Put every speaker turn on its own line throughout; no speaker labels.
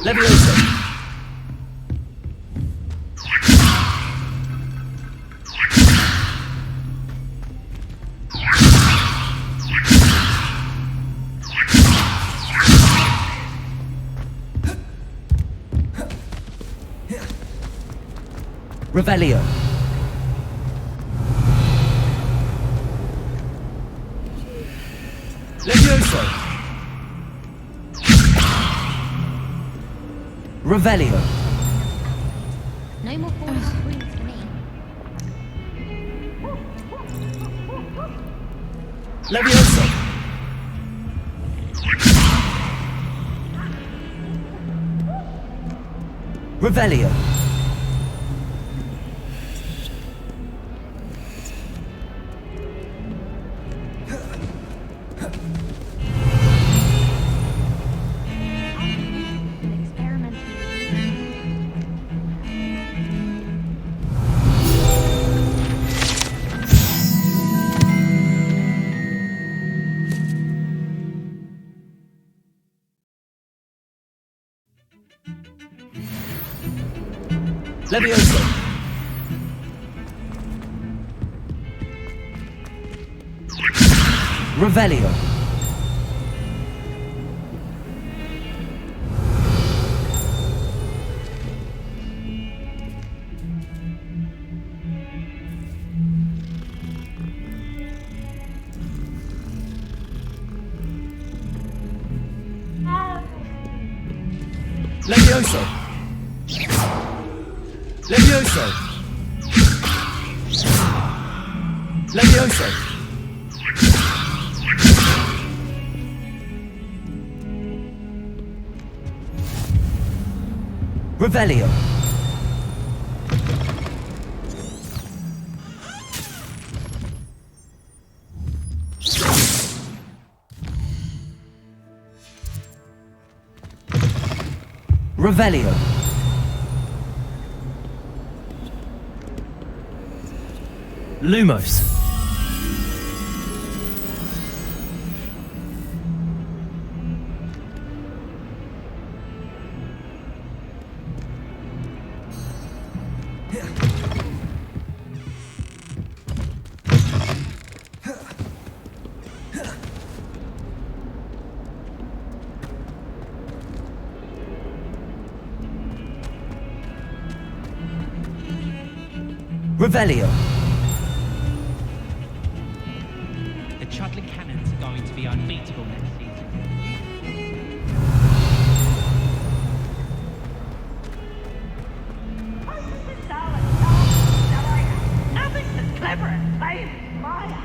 Levioso. Revelio. Levioso. Revelio.
No more falling screens for me.
Levioso. Revelio. Levioso. Revelio. Levioso. Levioso. Levioso. Revelio. Revelio. Lumos. Revelio.
The Chudley Cannons are going to be unbeatable next season.
Nothing's as clever as playing fire.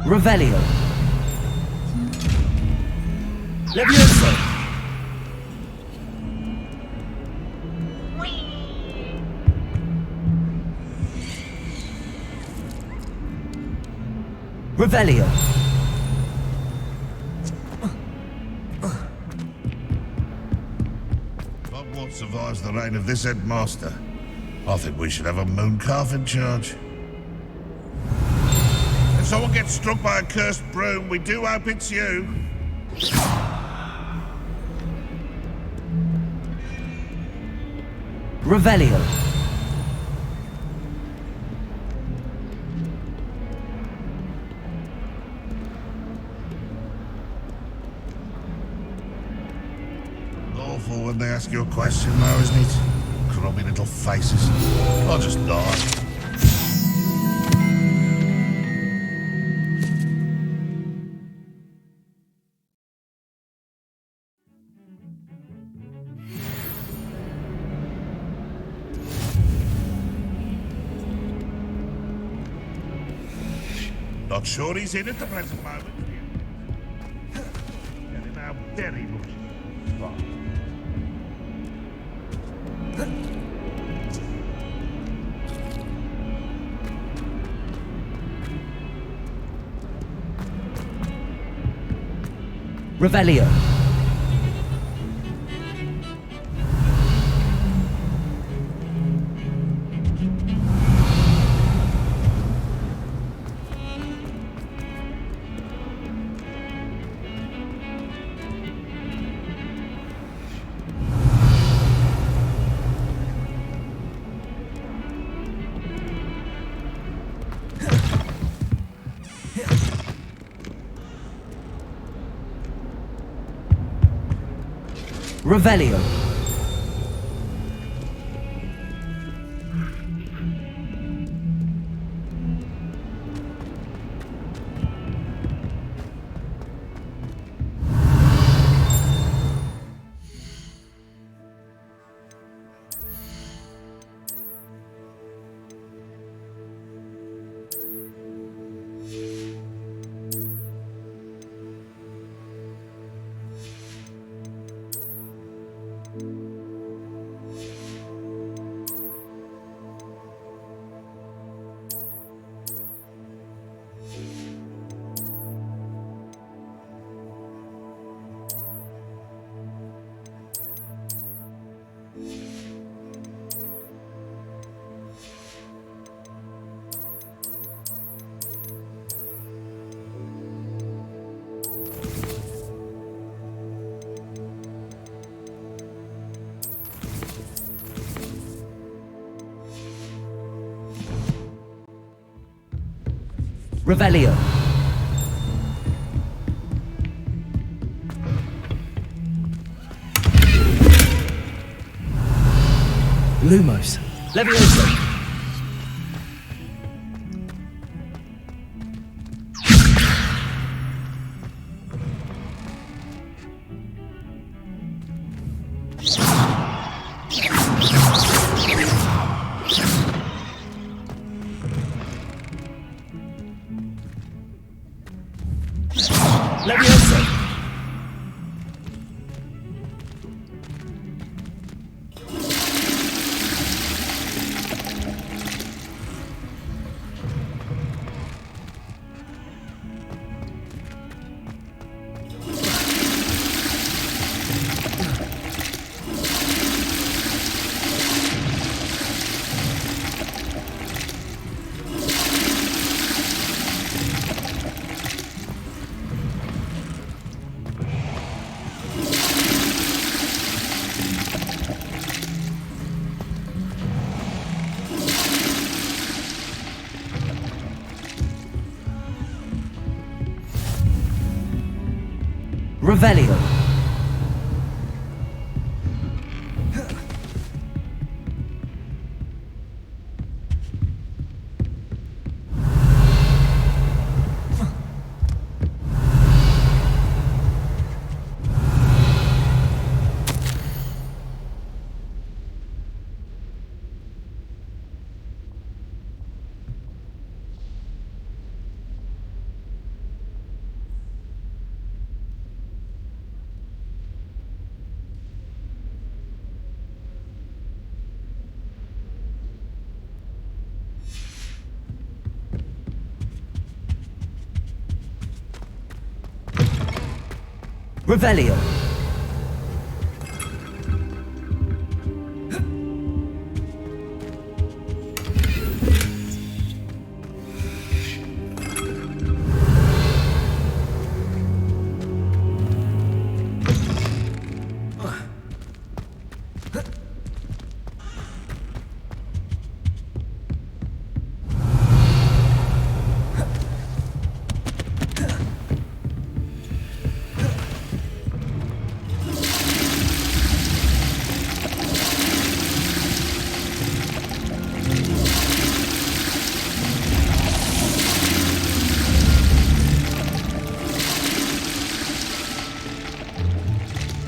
Revelio. Levioso. Revelio.
Hogwarts survives the reign of this headmaster. I think we should have a mooncalf in charge. If someone gets struck by a cursed broom, we do hope it's you.
Revelio.
Awful when they ask you a question, though, isn't it? Grubby little faces. I'll just die. Not sure he's in at the present moment. Getting out very much.
Revelio. Revelio. Revelio. Lumos. Levioso. Levioso. Revelio. Revelio.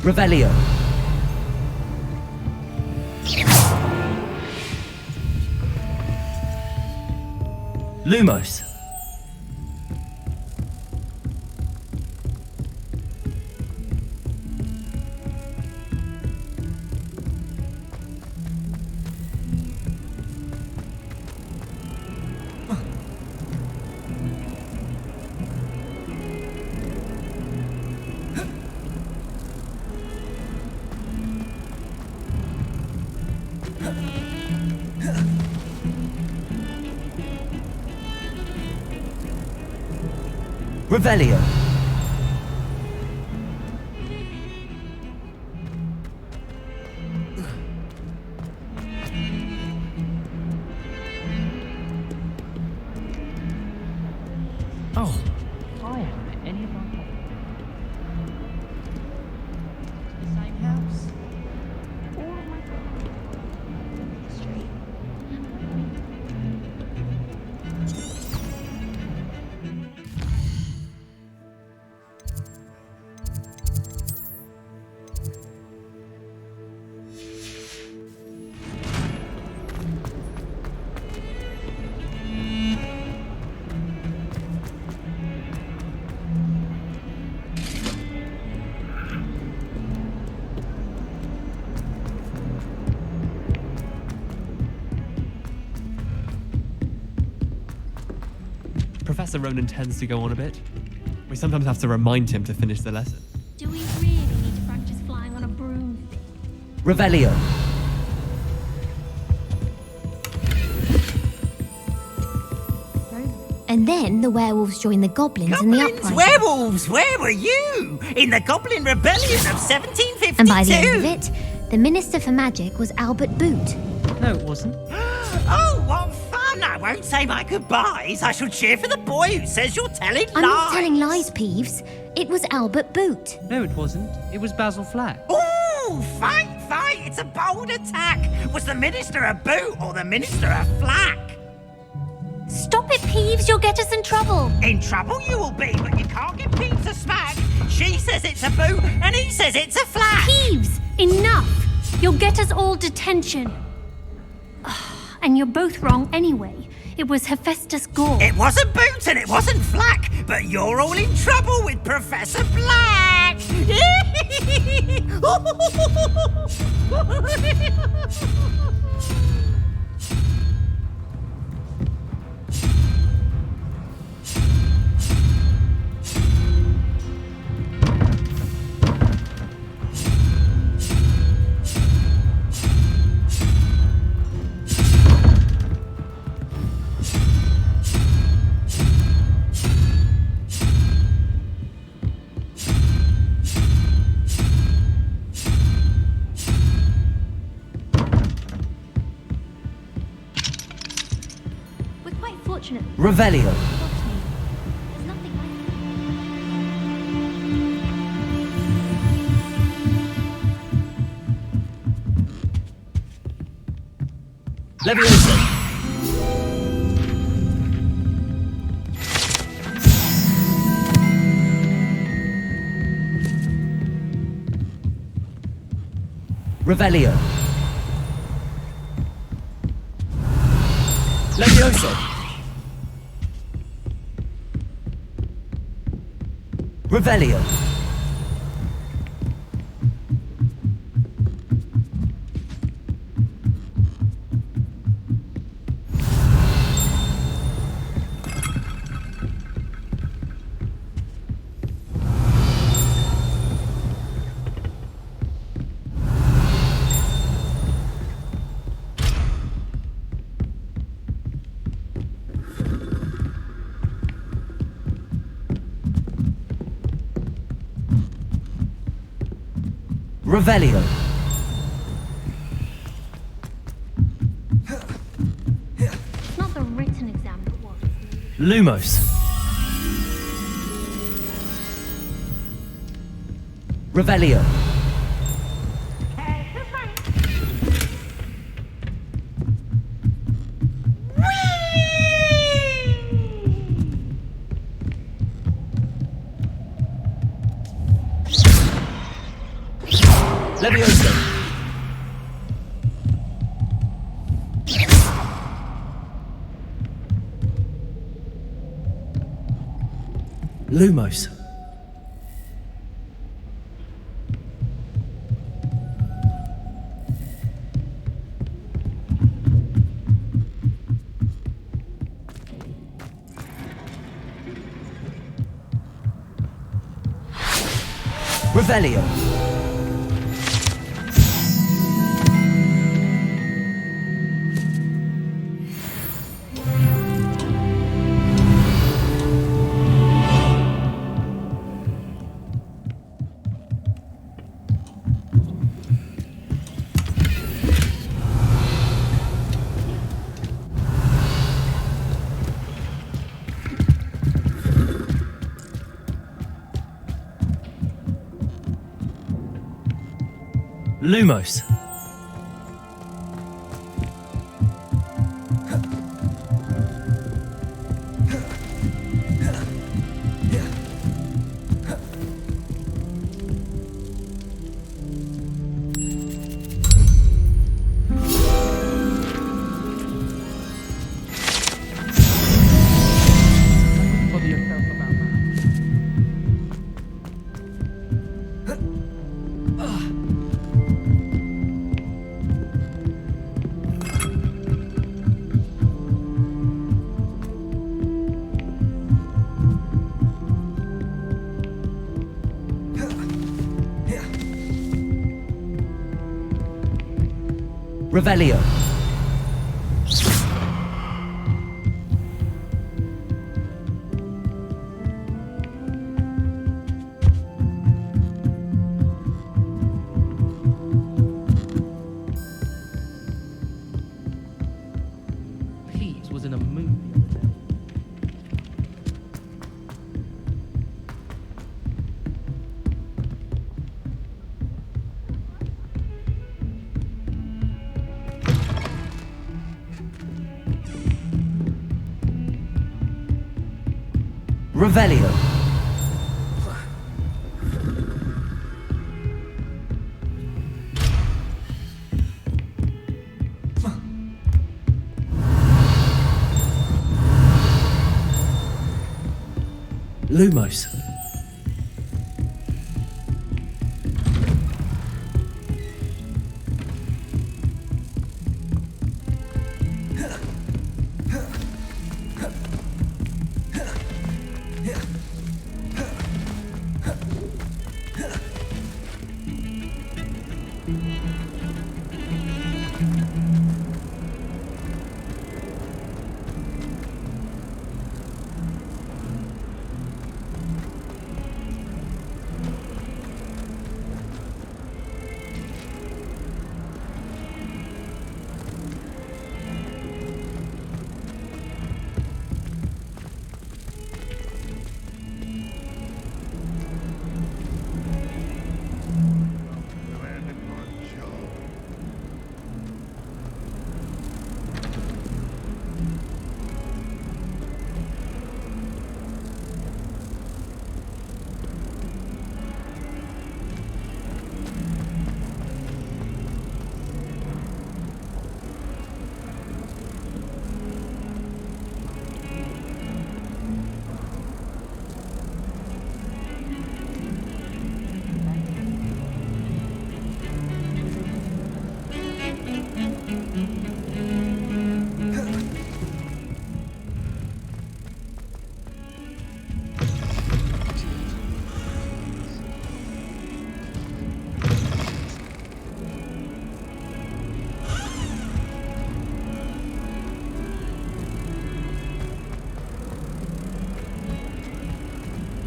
Revelio. Lumos. Revelio. Oh,
I haven't met any of my colleagues. The same house?
Professor Ronan tends to go on a bit. We sometimes have to remind him to finish the lesson.
Do we really need to practice flying on a broomstick?
Revelio.
And then the werewolves joined the goblins in the
Goblins,
uprising.
werewolves, where were you? In the Goblin Rebellion of 1752?
And by the end of it, the Minister for Magic was Albert Boot.
No, it wasn't.
Oh, what fun! I won't say my goodbyes. I shall cheer for the boy who says you're telling lies.
I'm not telling lies, Peeves. It was Albert Boot.
No, it wasn't. It was Basil Flack.
Ooh, fight! It's a bold attack. Was the Minister a boot or the Minister a flack?
Stop it, Peeves. You'll get us in trouble.
In trouble you will be, but you can't give Peeves a smack. She says it's a boot and he says it's a flack.
Peeves, enough. You'll get us all detention. And you're both wrong anyway. It was Hephaestus Gore.
It wasn't boot and it wasn't flack, but you're all in trouble with Professor Black.
We're quite fortunate.
Revelio.
There's nothing like
Leviosa. Revelio. Leviosa. Revelio. Revelio.
It's not the written exam that was.
Lumos. Revelio. Leviosa. Lumos. Revelio. Lumos.
Bother yourself about that.
Revelio.
Peeves was in a movie.
Revelio. Lumos.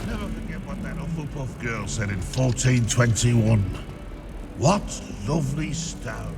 Never forget what that Hufflepuff girl said in 1421. What lovely stone.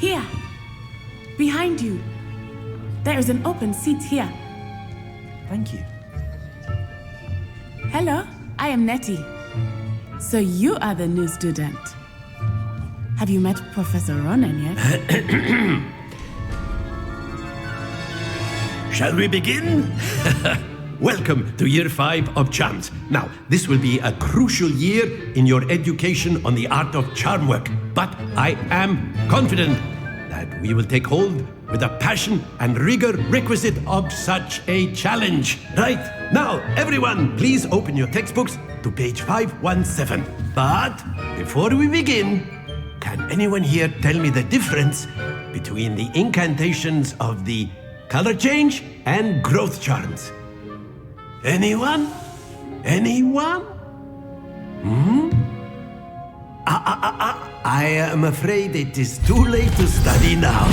Here, behind you. There is an open seat here.
Thank you.
Hello, I am Nettie. So you are the new student. Have you met Professor Ronan yet?
Shall we begin? Welcome to Year 5 of Charms. Now, this will be a crucial year in your education on the art of charm work, but I am confident that we will take hold with the passion and rigor requisite of such a challenge. Right, now, everyone, please open your textbooks to page 517. But before we begin, can anyone here tell me the difference between the incantations of the color change and growth charms? Anyone? Anyone? I am afraid it is too late to study now.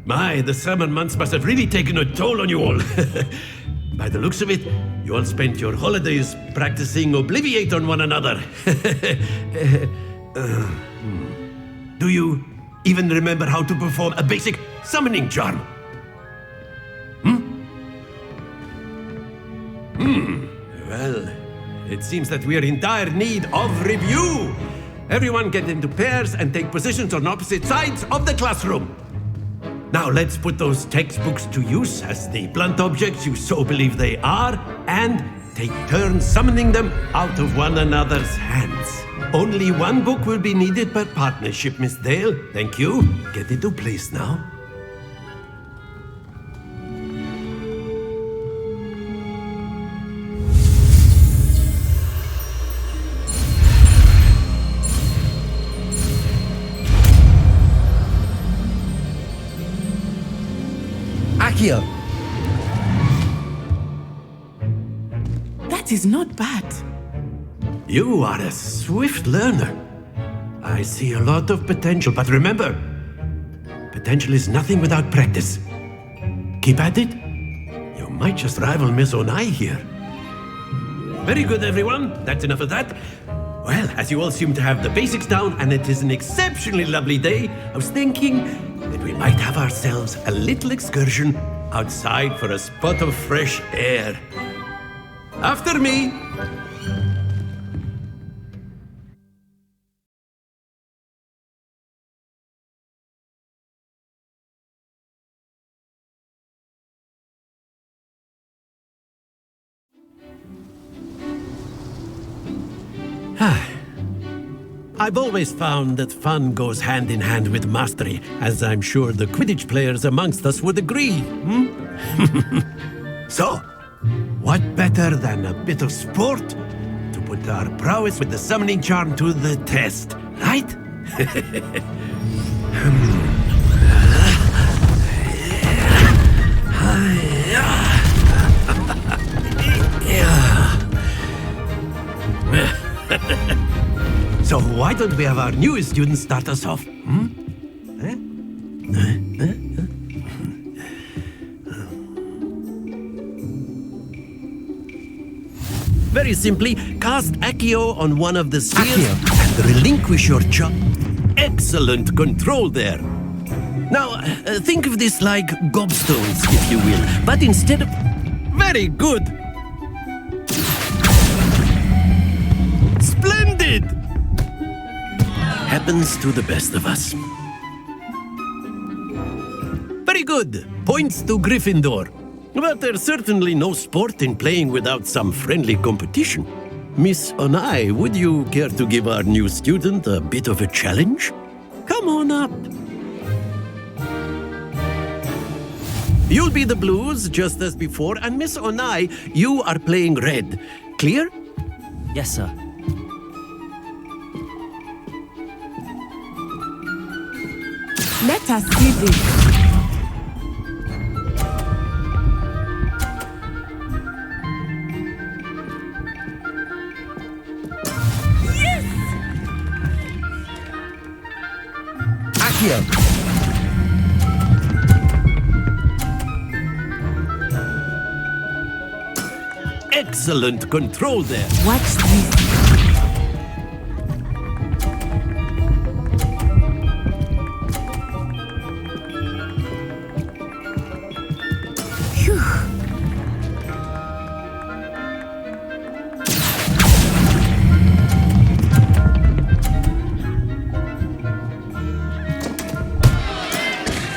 My, the summer months must have really taken a toll on you all. By the looks of it, you all spent your holidays practicing Obliviate on one another. Do you even remember how to perform a basic summoning charm? Well, it seems that we are in dire need of review. Everyone get into pairs and take positions on opposite sides of the classroom. Now let's put those textbooks to use as the blunt objects you so believe they are, and take turns summoning them out of one another's hands. Only one book will be needed per partnership, Miss Dale. Thank you. Get into place now.
Accio!
That is not bad.
You are a swift learner. I see a lot of potential, but remember, potential is nothing without practice. Keep at it. You might just rival Miss Onai here. Very good, everyone. That's enough of that. Well, as you all seem to have the basics down, and it is an exceptionally lovely day, I was thinking that we might have ourselves a little excursion outside for a spot of fresh air. After me. I've always found that fun goes hand in hand with mastery, as I'm sure the Quidditch players amongst us would agree. So, what better than a bit of sport to put our prowess with the summoning charm to the test, right? So why don't we have our newest student start us off? Very simply, cast Accio on one of the spheres and relinquish your charm. Excellent control there. Now, think of this like gobstones, if you will, but instead of... Very good! Splendid! Happens to the best of us. Very good. Points to Gryffindor. But there's certainly no sport in playing without some friendly competition. Miss Onai, would you care to give our new student a bit of a challenge? Come on up. You'll be the blues, just as before, and Miss Onai, you are playing red. Clear?
Yes, sir.
Let us see this.
Accio!
Excellent control there.
Watch this.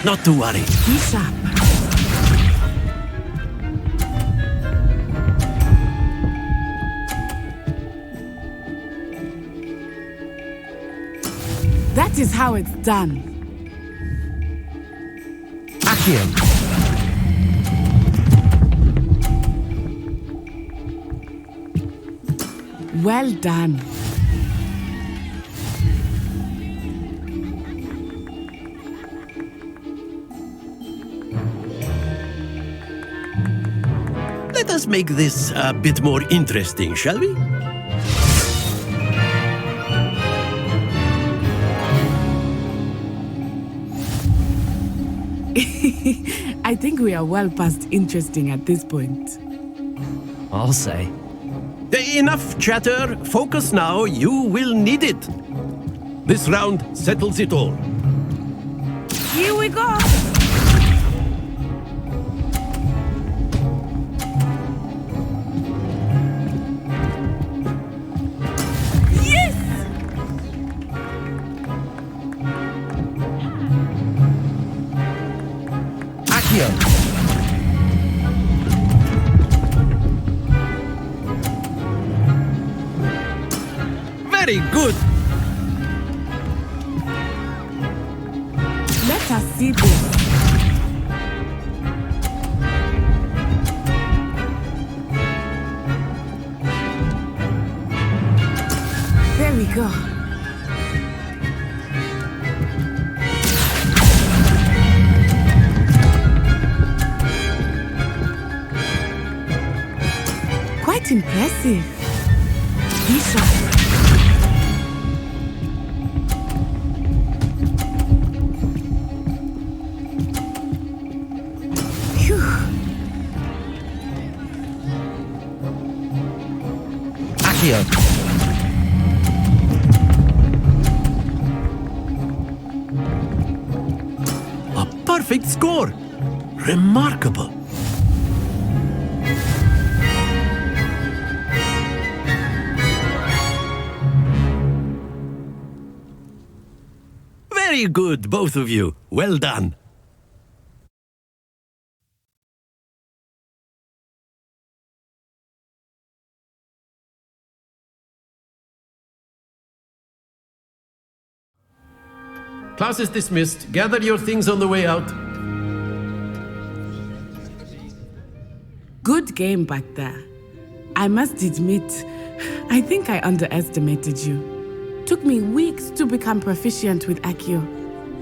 Not to worry.
Be sharp. That is how it's done.
Accio!
Well done.
Let Let us make this a bit more interesting, shall we?
I think we are well past interesting at this point.
I'll say.
Enough chatter. Focus now. You will need it. This round settles it all.
Here we go! Yes!
Accio.
Very good.
Let us see this. There we go. Quite impressive. Bishop.
Accio.
A perfect score. Remarkable. Very good, both of you. Well done. Class is dismissed. Gather your things on the way out.
Good game back there. I must admit, I think I underestimated you. Took me weeks to become proficient with Accio.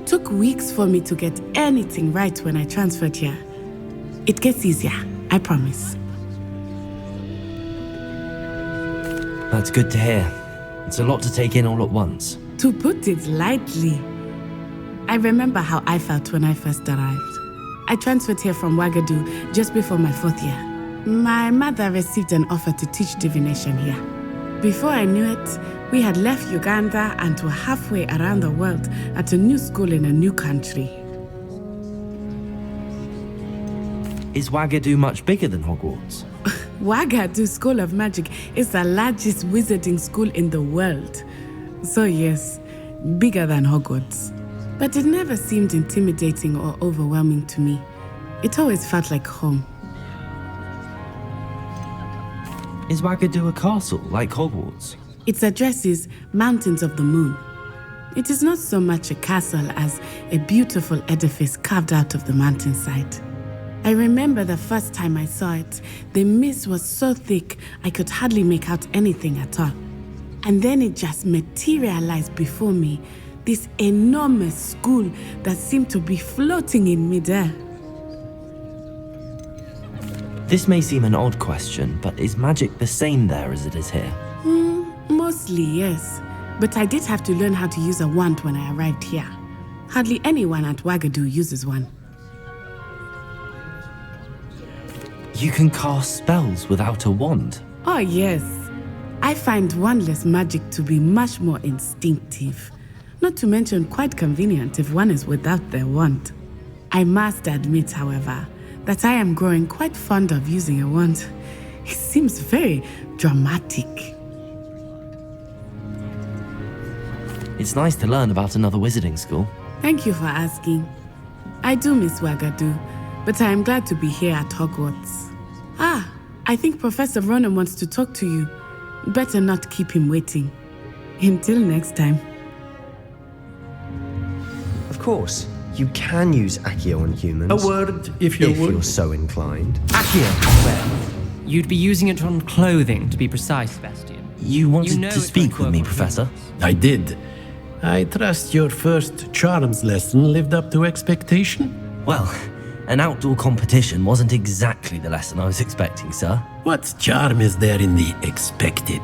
Took weeks for me to get anything right when I transferred here. It gets easier, I promise.
That's good to hear. It's a lot to take in all at once.
To put it lightly, I remember how I felt when I first arrived. I transferred here from Ouagadougou just before my 4th year. My mother received an offer to teach divination here. Before I knew it, we had left Uganda and were halfway around the world at a new school in a new country.
Is Ouagadougou much bigger than Hogwarts?
Ouagadougou School of Magic is the largest wizarding school in the world. So yes, bigger than Hogwarts. But it never seemed intimidating or overwhelming to me. It always felt like home.
Is Ouagadougou a castle, like Hogwarts?
Its address is Mountains of the Moon. It is not so much a castle as a beautiful edifice carved out of the mountainside. I remember the first time I saw it, the mist was so thick I could hardly make out anything at all. And then it just materialized before me, this enormous school that seemed to be floating in midair.
This may seem an odd question, but is magic the same there as it is here?
Mostly, yes. But I did have to learn how to use a wand when I arrived here. Hardly anyone at Ouagadougou uses one.
You can cast spells without a wand?
Oh, yes. I find wandless magic to be much more instinctive. Not to mention quite convenient if one is without their wand. I must admit, however, that I am growing quite fond of using a wand. It seems very dramatic.
It's nice to learn about another wizarding school.
Thank you for asking. I do miss Ouagadougou, but I am glad to be here at Hogwarts. Ah, I think Professor Ronan wants to talk to you. Better not keep him waiting. Until next time.
Of course, you can use Accio on humans.
A word, if you
if
would.
you're so inclined.
Accio!
Well, you'd be using it on clothing, to be precise, Sebastian.
You wanted
know
to
it
speak
won't
with
work
me,
on
Professor?
humans.
I did. I trust your first charms lesson lived up to expectation?
Well, An outdoor competition wasn't exactly the lesson I was expecting, sir.
What charm is there in the expected?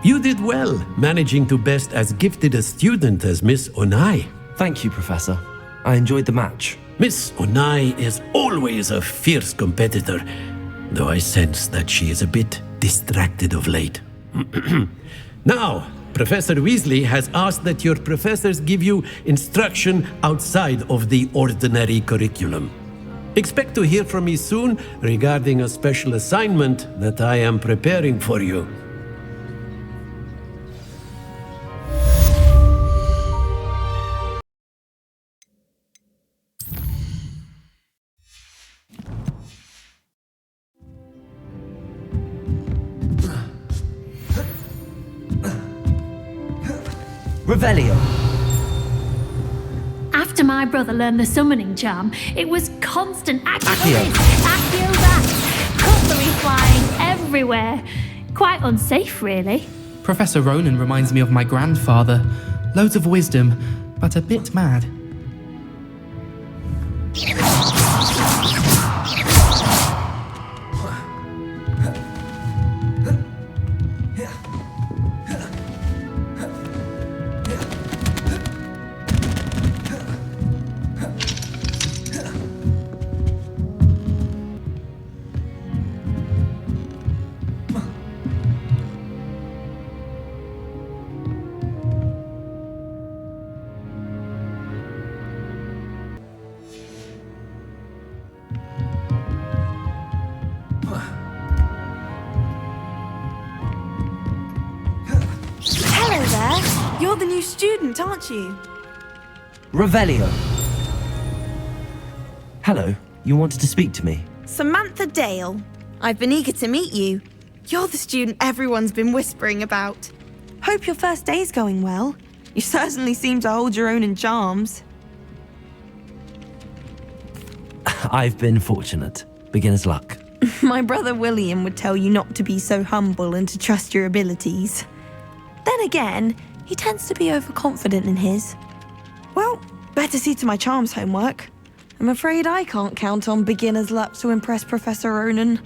You did well, managing to best as gifted a student as Miss Onai.
Thank you, Professor. I enjoyed the match.
Miss Onai is always a fierce competitor, though I sense that she is a bit distracted of late. Now, Professor Weasley has asked that your professors give you instruction outside of the ordinary curriculum. Expect to hear from me soon regarding a special assignment that I am preparing for you.
Revelio.
After my brother learned the summoning charm, it was constant Accio
Accio.
this, Accio that, cutlery flying everywhere. Quite unsafe, really.
Professor Ronan reminds me of my grandfather. Loads of wisdom, but a bit mad.
Hello there. You're the new student, aren't you?
Revelio. Hello. You wanted to speak to me?
Samantha Dale. I've been eager to meet you. You're the student everyone's been whispering about. Hope your first day's going well. You certainly seem to hold your own in charms.
I've been fortunate. Beginner's luck.
My brother William would tell you not to be so humble and to trust your abilities. Then again, he tends to be overconfident in his. Well, better see to my charms homework. I'm afraid I can't count on beginner's luck to impress Professor Ronan.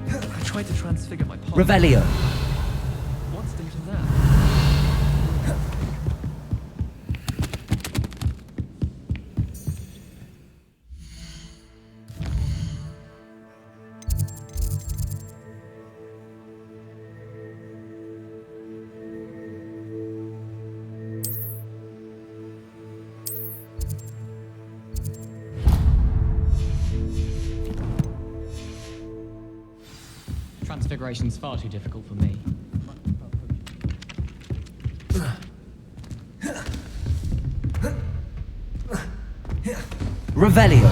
I tried to transfigure my past.
Revelio.
What's into that?
Transfiguration's far too difficult for me.
Revelio.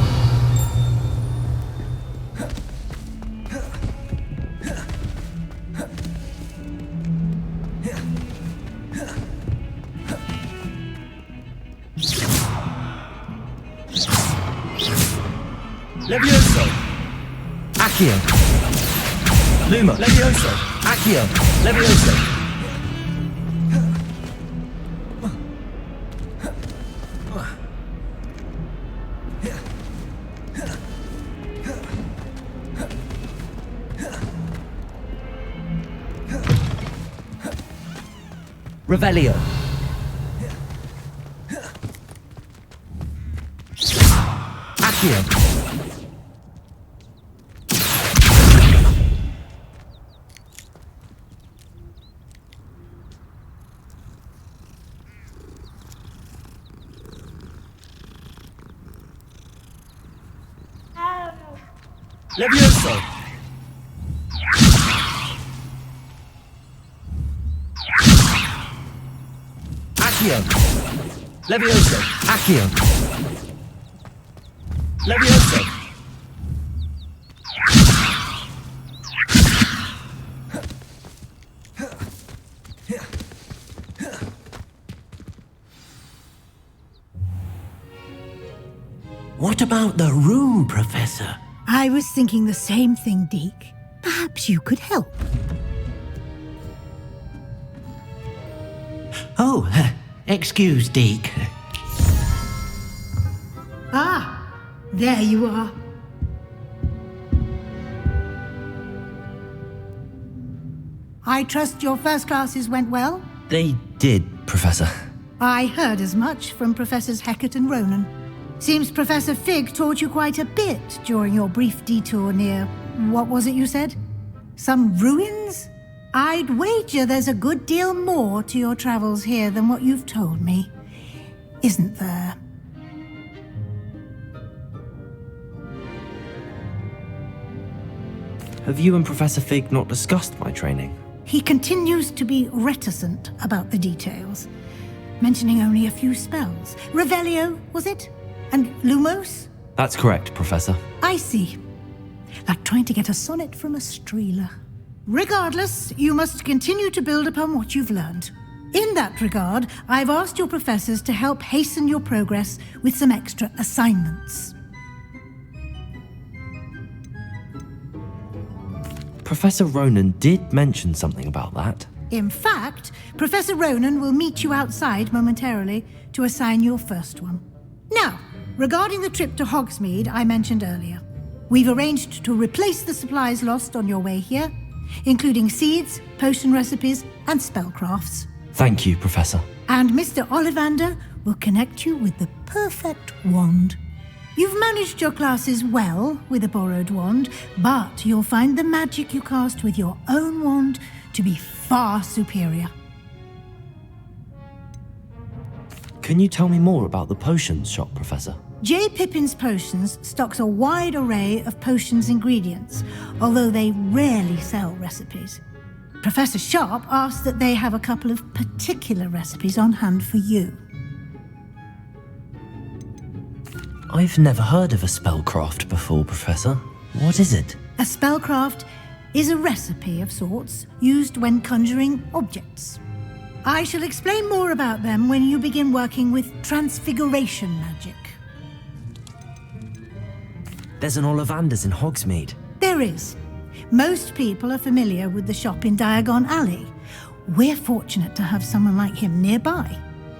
Levioso!
Accio. Luma.
Levioso!
Accio. Levioso. Revelio. Accio.
Levioso!
Accio.
Levioso!
Accio.
Levioso! What about the room, Professor?
I was thinking the same thing, Deke. Perhaps you could help.
Oh, Excuse, Deke.
Ah, there you are. I trust your first classes went well?
They did, Professor.
I heard as much from Professors Hecat and Ronan. Seems Professor Fig taught you quite a bit during your brief detour near... what was it you said? Some ruins? I'd wager there's a good deal more to your travels here than what you've told me. Isn't there?
Have you and Professor Fig not discussed my training?
He continues to be reticent about the details, mentioning only a few spells. Revelio, was it? And Lumos?
That's correct, Professor.
I see. Like trying to get a sonnet from a streeler. Regardless, you must continue to build upon what you've learned. In that regard, I've asked your professors to help hasten your progress with some extra assignments.
Professor Ronan did mention something about that.
In fact, Professor Ronan will meet you outside momentarily to assign your first one. Now, regarding the trip to Hogsmeade I mentioned earlier, we've arranged to replace the supplies lost on your way here, including seeds, potion recipes, and spellcrafts.
Thank you, Professor.
And Mr. Ollivander will connect you with the perfect wand. You've managed your classes well with a borrowed wand, but you'll find the magic you cast with your own wand to be far superior.
Can you tell me more about the potions shop, Professor?
J. Pippin's Potions stocks a wide array of potions ingredients, although they rarely sell recipes. Professor Sharp asks that they have a couple of particular recipes on hand for you.
I've never heard of a spellcraft before, Professor. What is it?
A spellcraft is a recipe of sorts used when conjuring objects. I shall explain more about them when you begin working with transfiguration magic.
There's an Ollivander's in Hogsmeade.
There is. Most people are familiar with the shop in Diagon Alley. We're fortunate to have someone like him nearby.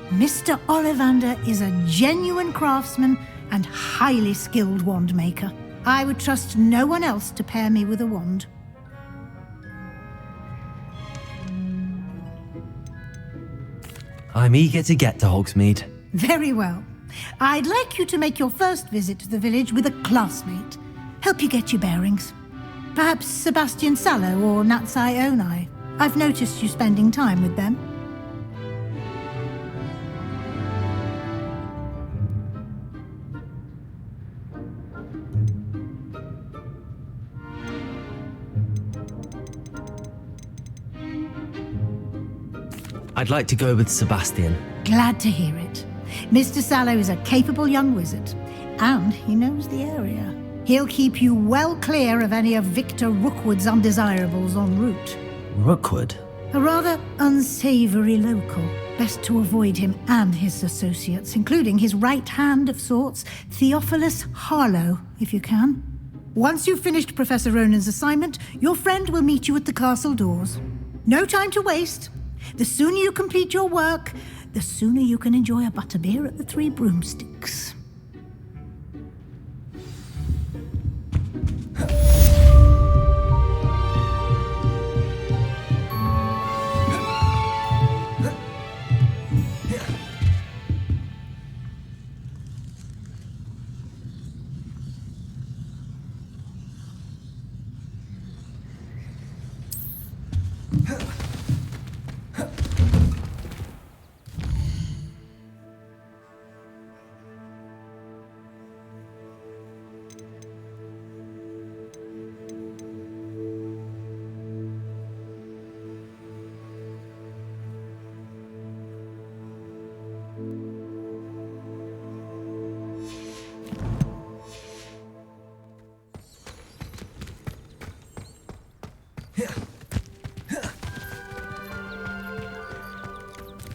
Mr. Ollivander is a genuine craftsman and highly skilled wand maker. I would trust no one else to pair me with a wand.
I'm eager to get to Hogsmeade.
Very well. I'd like you to make your first visit to the village with a classmate. Help you get your bearings. Perhaps Sebastian Sallow or Natsai Onai. I've noticed you spending time with them.
I'd like to go with Sebastian.
Glad to hear it. Mr. Sallow is a capable young wizard, and he knows the area. He'll keep you well clear of any of Victor Rookwood's undesirables en route.
Rookwood?
A rather unsavory local. Best to avoid him and his associates, including his right hand of sorts, Theophilus Harlow, if you can. Once you've finished Professor Ronan's assignment, your friend will meet you at the castle doors. No time to waste. The sooner you complete your work, the sooner you can enjoy a butterbeer at the Three Broomsticks.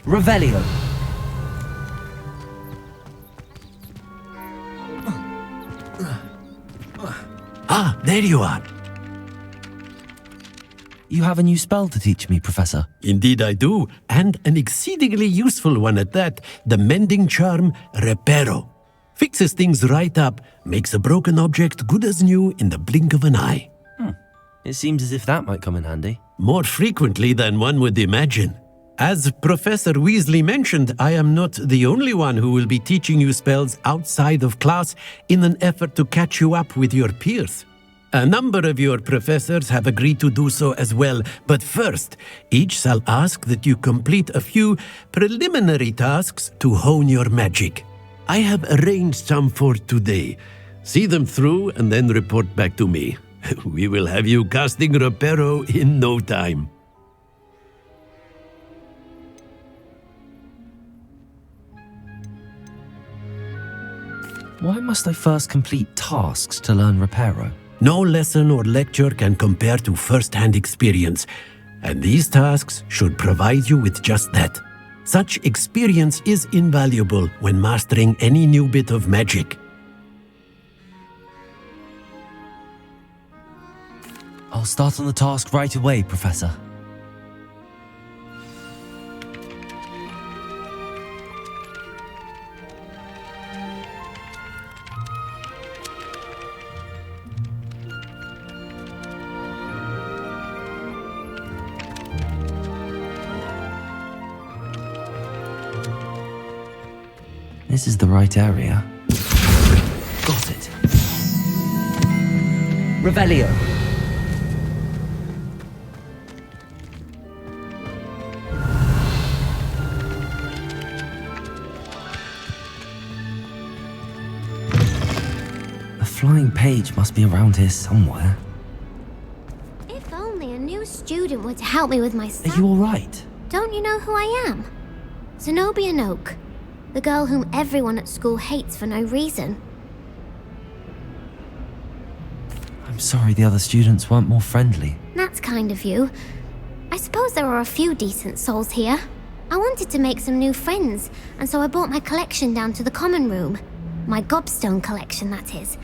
Revelio.
Ah, there you are.
You have a new spell to teach me, Professor.
Indeed I do, and an exceedingly useful one at that, the mending charm Reparo. Fixes things right up, makes a broken object good as new in the blink of an eye.
It seems as if that might come in handy.
More frequently than one would imagine. As Professor Weasley mentioned, I am not the only one who will be teaching you spells outside of class in an effort to catch you up with your peers. A number of your professors have agreed to do so as well, but first, each shall ask that you complete a few preliminary tasks to hone your magic. I have arranged some for today. See them through and then report back to me. We will have you casting Reparo in no time.
Why must I first complete tasks to learn Reparo?
No lesson or lecture can compare to first-hand experience, and these tasks should provide you with just that. Such experience is invaluable when mastering any new bit of magic.
I'll start on the task right away, Professor. This is the right area. Got it.
Revelio.
The flying page must be around here somewhere.
If only a new student were to help me with my
Are you all right?
Don't you know who I am? Zenobia Noak. The girl whom everyone at school hates for no reason.
I'm sorry the other students weren't more friendly.
That's kind of you. I suppose there are a few decent souls here. I wanted to make some new friends, and so I brought my collection down to the common room. My gobstone collection, that is.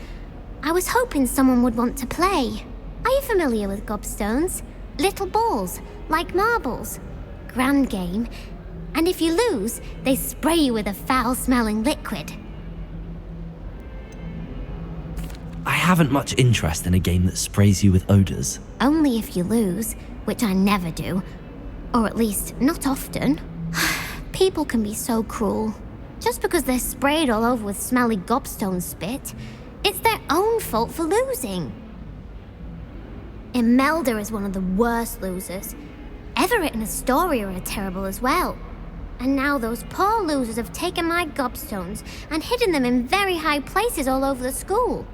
I was hoping someone would want to play. Are you familiar with gobstones? Little balls, like marbles. Grand game. And if you lose, they spray you with a foul-smelling liquid.
I haven't much interest in a game that sprays you with odors.
Only if you lose, which I never do. Or at least, not often. People can be so cruel. Just because they're sprayed all over with smelly gobstone spit, it's their own fault for losing. Imelda is one of the worst losers. Everett and Astoria are terrible as well. And now those poor losers have taken my gobstones and hidden them in very high places all over the school.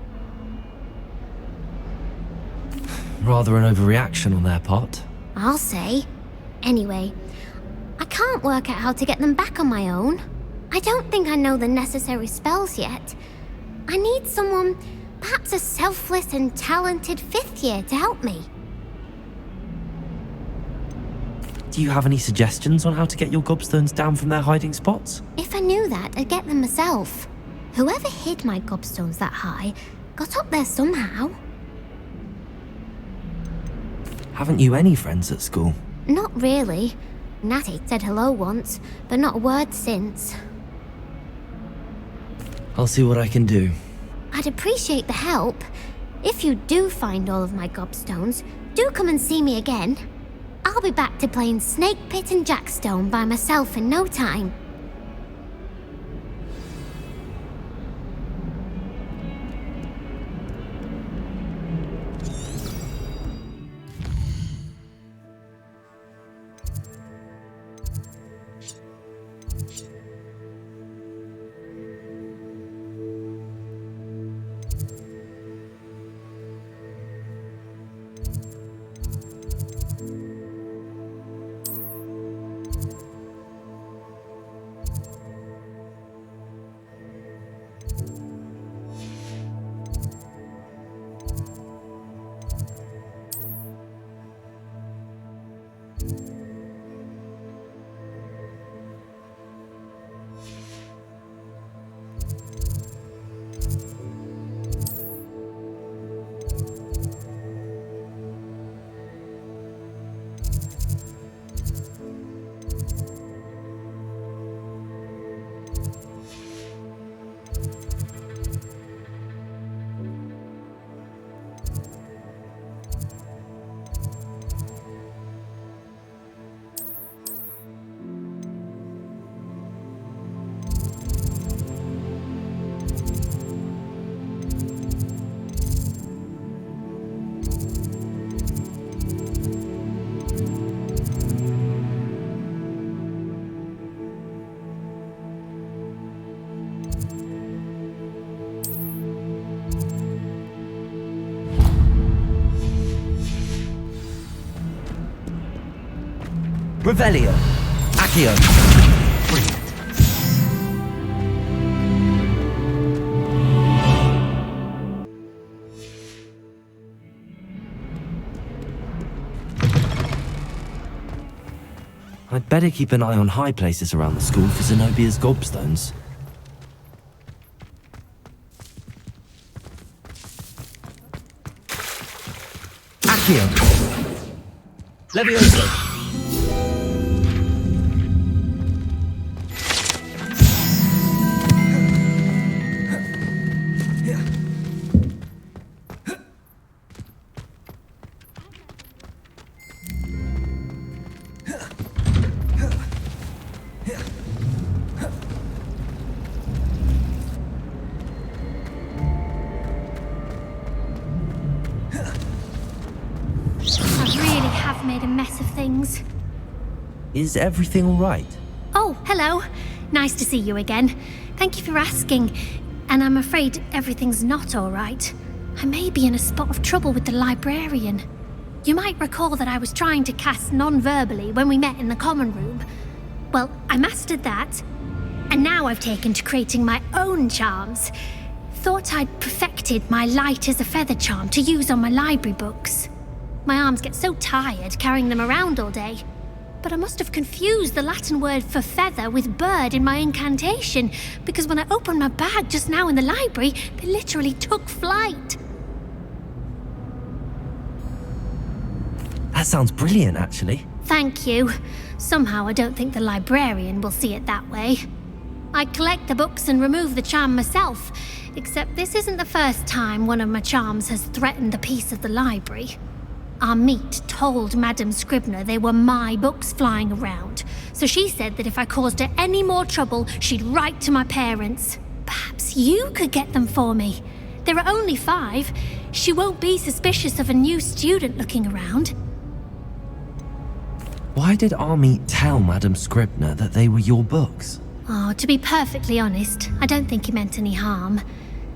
Rather an overreaction on their part.
I'll say. Anyway, I can't work out how to get them back on my own. I don't think I know the necessary spells yet. I need someone, perhaps a selfless and talented 5th year to help me.
Do you have any suggestions on how to get your gobstones down from their hiding spots?
If I knew that, I'd get them myself. Whoever hid my gobstones that high got up there somehow.
Haven't you any friends at school?
Not really. Natty said hello once, but not a word since.
I'll see what I can do.
I'd appreciate the help. If you do find all of my gobstones, do come and see me again. I'll be back to playing Snake Pit and Jackstone by myself in no time.
Revelio. Accio. Brilliant. I'd better keep an eye on high places around the school for Zenobia's gobstones. Accio. Levioso. Is everything all right?
Oh, hello. Nice to see you again. Thank you for asking. And I'm afraid everything's not all right. I may be in a spot of trouble with the librarian. You might recall that I was trying to cast non-verbally when we met in the common room. Well, I mastered that. And now I've taken to creating my own charms. Thought I'd perfected my light as a feather charm to use on my library books. My arms get so tired carrying them around all day. But I must have confused the Latin word for feather with bird in my incantation, because when I opened my bag just now in the library, they literally took flight.
That sounds brilliant, actually.
Thank you. Somehow I don't think the librarian will see it that way. I collect the books and remove the charm myself, except this isn't the first time one of my charms has threatened the peace of the library. Our meet told Madame Scribner they were my books flying around, so she said that if I caused her any more trouble, she'd write to my parents. Perhaps you could get them for me. There are only 5. She won't be suspicious of a new student looking around.
Why did our meet tell Madame Scribner that they were your books?
Oh, to be perfectly honest, I don't think he meant any harm.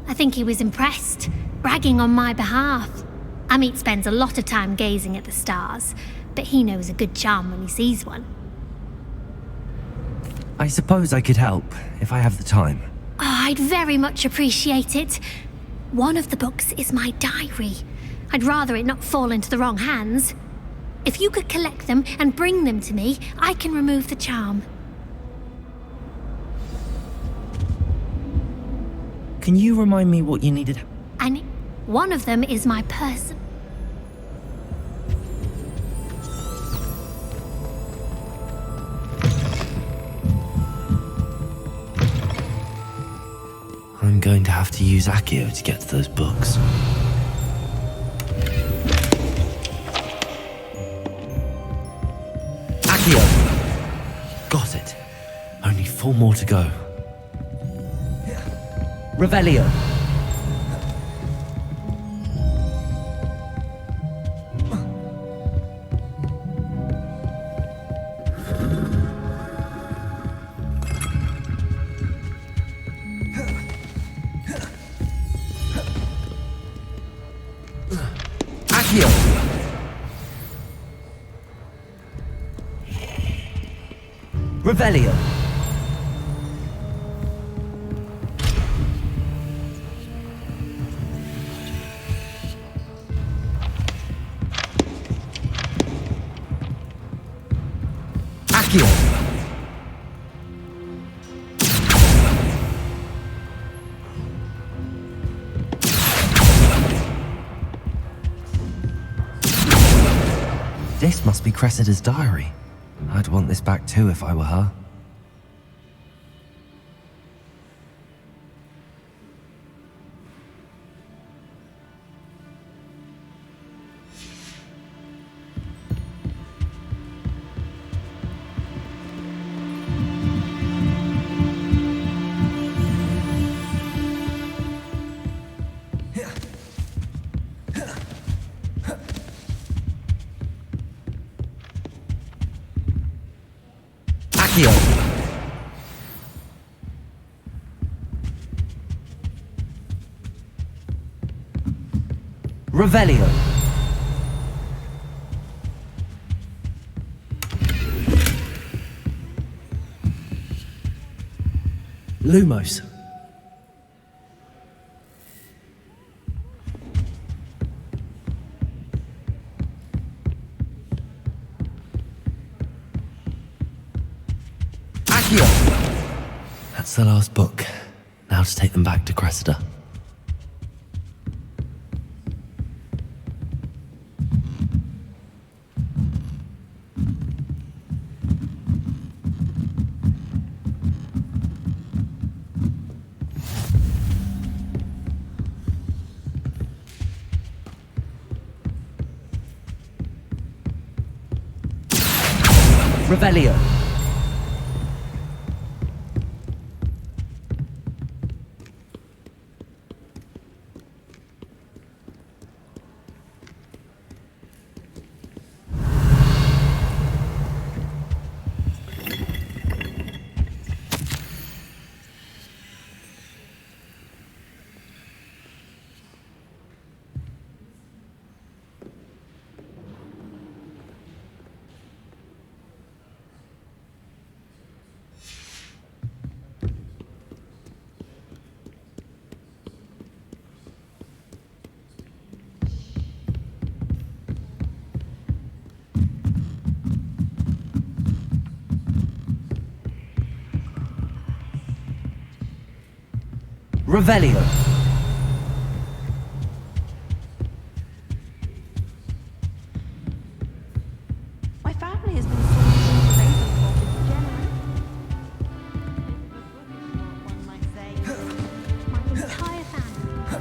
I think he was impressed, bragging on my behalf. Amit spends a lot of time gazing at the stars, but he knows a good charm when he sees one.
I suppose I could help, if I have the time.
Oh, I'd very much appreciate it. One of the books is my diary. I'd rather it not fall into the wrong hands. If you could collect them and bring them to me, I can remove the charm.
Can you remind me what you needed?
And one of them is my person.
I'm going to have to use Accio to get to those books. Accio! Got it. Only 4 more to go. Revelio. Revelio. Accio. This must be Cressida's diary. I'd want this back too if I were her. Revelio. Lumos. That's the last book. Now to take them back to Cressida. Revelio. Revelio.
My family has been sourcing Ravenclaw for generations. One might say.
My entire family.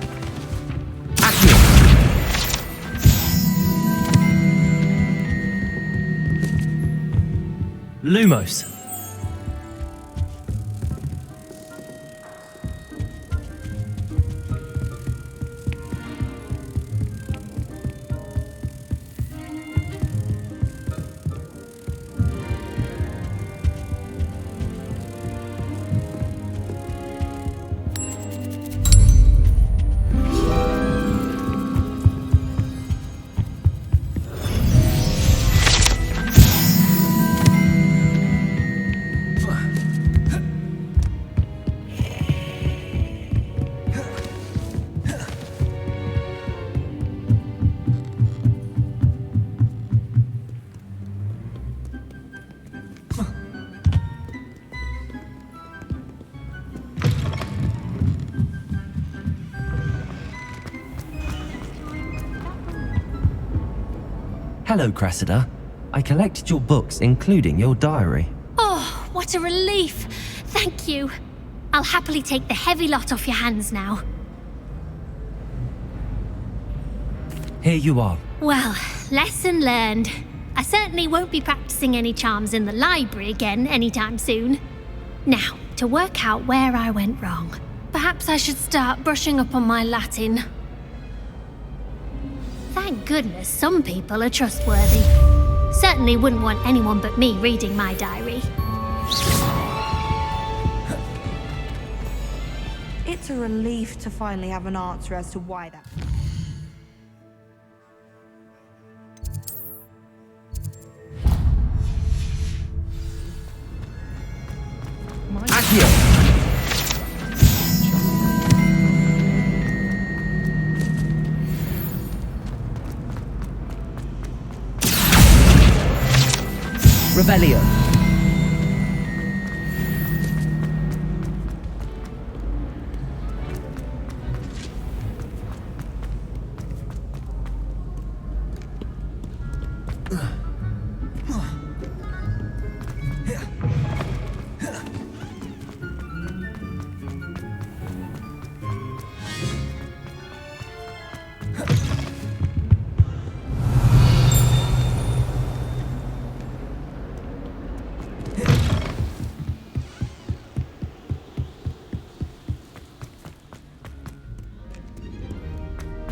Lumos. Hello, Cressida. I collected your books, including your diary.
Oh, what a relief. Thank you. I'll happily take the heavy lot off your hands now.
Here you are.
Well, lesson learned. I certainly won't be practicing any charms in the library again anytime soon. Now, to work out where I went wrong. Perhaps I should start brushing up on my Latin. Thank goodness some people are trustworthy. Certainly wouldn't want anyone but me reading my diary.
It's a relief to finally have an answer as to why that.
Revelio.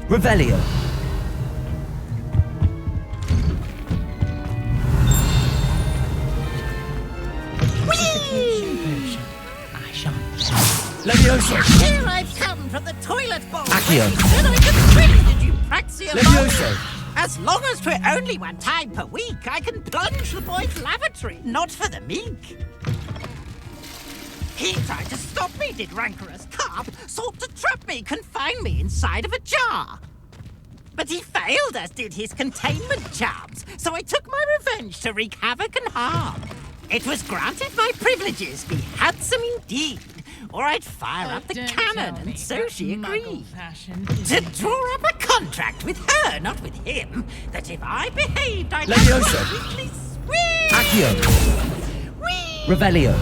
Revelio. Levioso.
Here I've come from the toilet bowl.
Accio.
Then I can swim. Did you practice
Levioso.
As long as 'twere only one time per week, I can plunge the boy's lavatory. Not for the meek.
He tried to stop me, did rancorous carp, sought to trap me, confine me inside of a jar. But he failed, as did his containment charms, so I took my revenge to wreak havoc and harm. It was granted my privileges be handsome indeed, or I'd fire up the cannon, and so she agreed. To draw up a contract with her, not with him, that if I behaved, I'd
Levioso!
have to weekly swing.
Accio! Revelio!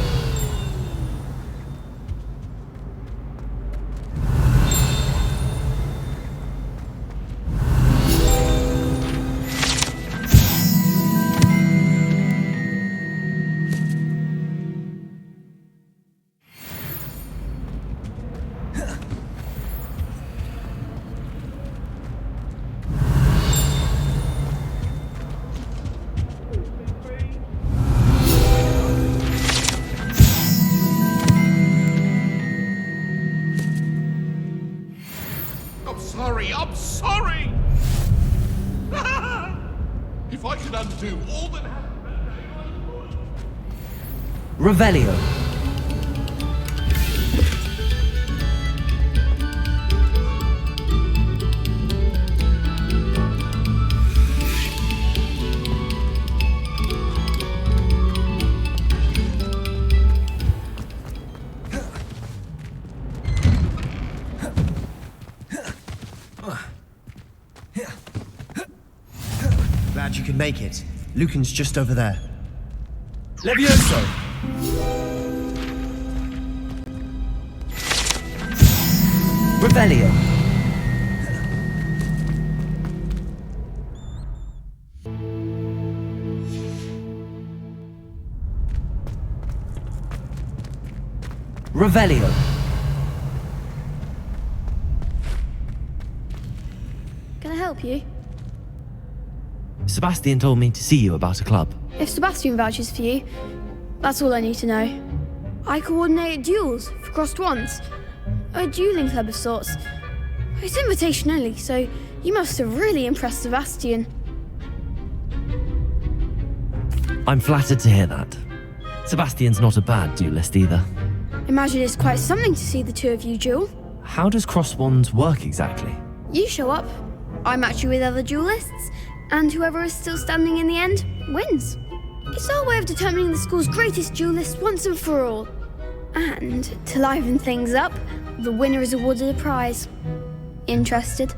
I'm sorry! If I could undo all that happened...
Revelio.
Glad you could make it. Lucan's just over there.
Levioso! Revelio. Revelio.
Can I help you?
Sebastian told me to see you about a club.
If Sebastian vouches for you, that's all I need to know. I coordinate duels for crossed wands. A dueling club of sorts. It's invitation only, so you must have really impressed Sebastian.
I'm flattered to hear that. Sebastian's not a bad duelist either.
Imagine it's quite something to see the two of you duel.
How does cross wands work exactly?
You show up, I match you with other duelists, and whoever is still standing in the end wins. It's our way of determining the school's greatest duelist once and for all. And to liven things up, the winner is awarded a prize. Interested?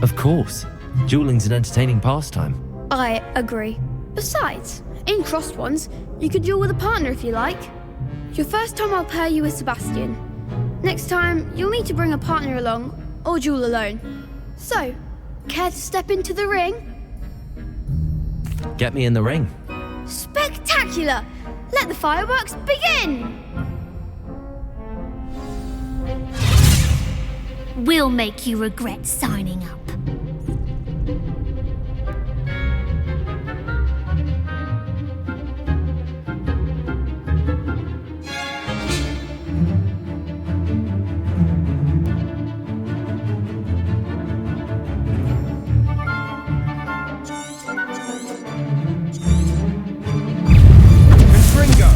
Of course. Dueling's an entertaining pastime.
I agree. Besides, in crossed ones, you could duel with a partner if you like. Your first time I'll pair you with Sebastian. Next time, you'll need to bring a partner along, or duel alone. So, care to step into the ring?
Get me in the ring.
Spectacular! Let the fireworks begin!
We'll make you regret signing up.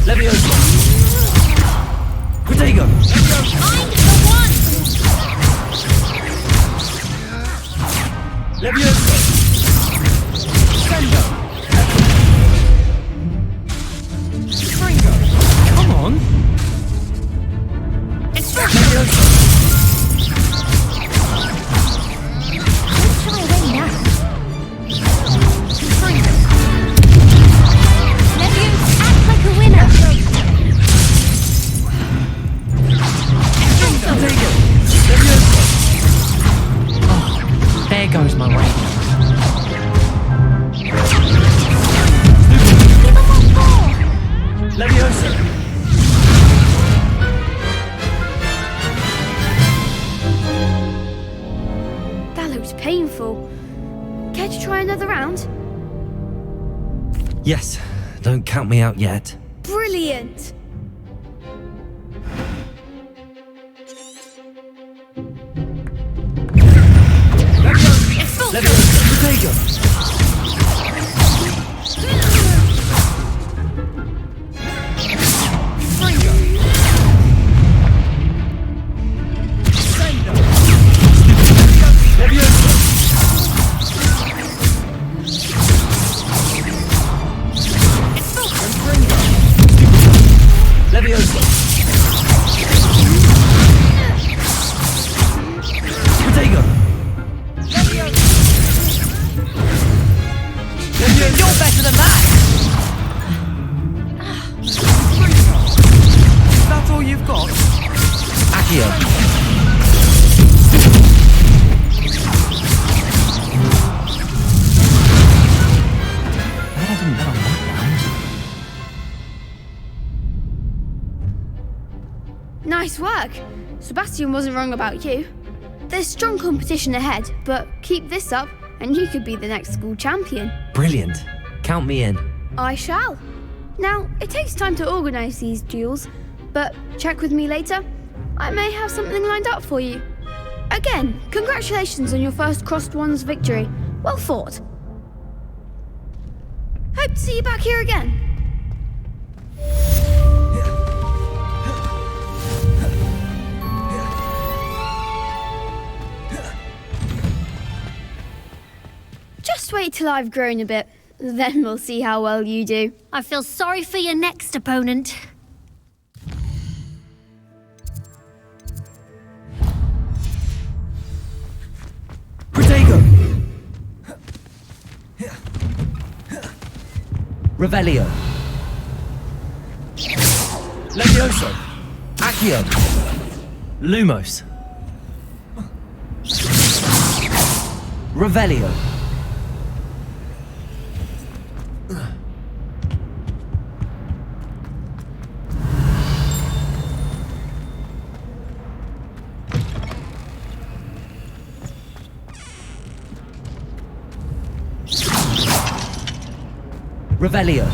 Levioso! Protego!
Find the one!
Levioso! Sendo! Springo! Come on!
It's
Levioso!
Let's try away now.
Springo!
Levioso, act like a winner.
Protego! Levioso! Oh, there goes my way.
Give up on four.
Levioso!
That looked painful. Care to try another round?
Yes, don't count me out yet.
Brilliant!
Levioso! Protego!
Nice work. Sebastian wasn't wrong about you. There's strong competition ahead, but keep this up and you could be the next school champion.
Brilliant. Count me in.
I shall. Now, it takes time to organise these duels, but check with me later. I may have something lined up for you. Again, congratulations on your first Crossed Ones victory. Well fought. Hope to see you back here again. Just wait till I've grown a bit. Then we'll see how well you do.
I feel sorry for your next opponent.
Protego! Revelio. Levioso. Accio. Lumos. Revelio. Revelio.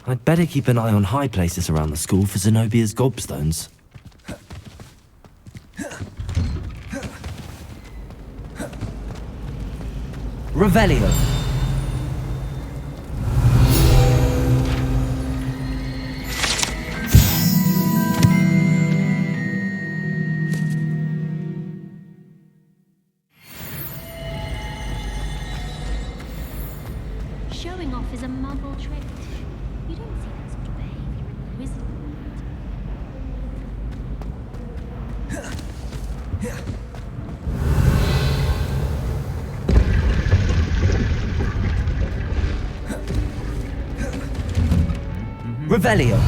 I'd better keep an eye on high places around the school for Zenobia's gobstones. Revelio.
Showing off is a muggle trick. You don't see that sort of behavior in the wizard world.
Revelio.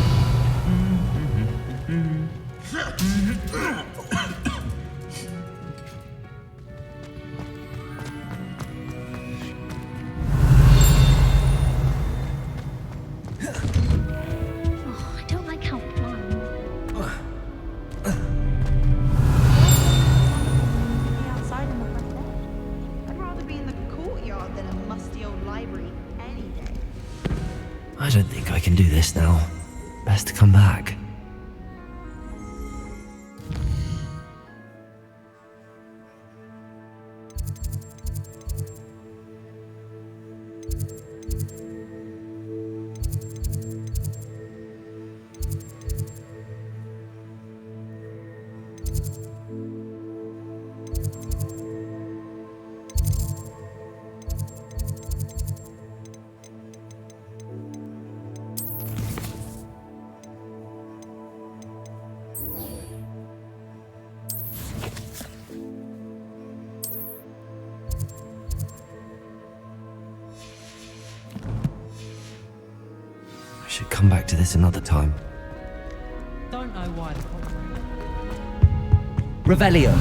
Oh, I don't like how blind.
Outside in the front door. I'd rather be in the courtyard than a musty old library any day.
I don't think I can do this now. Best to come back. I should come back to this another time.
Don't know why the
Revelio.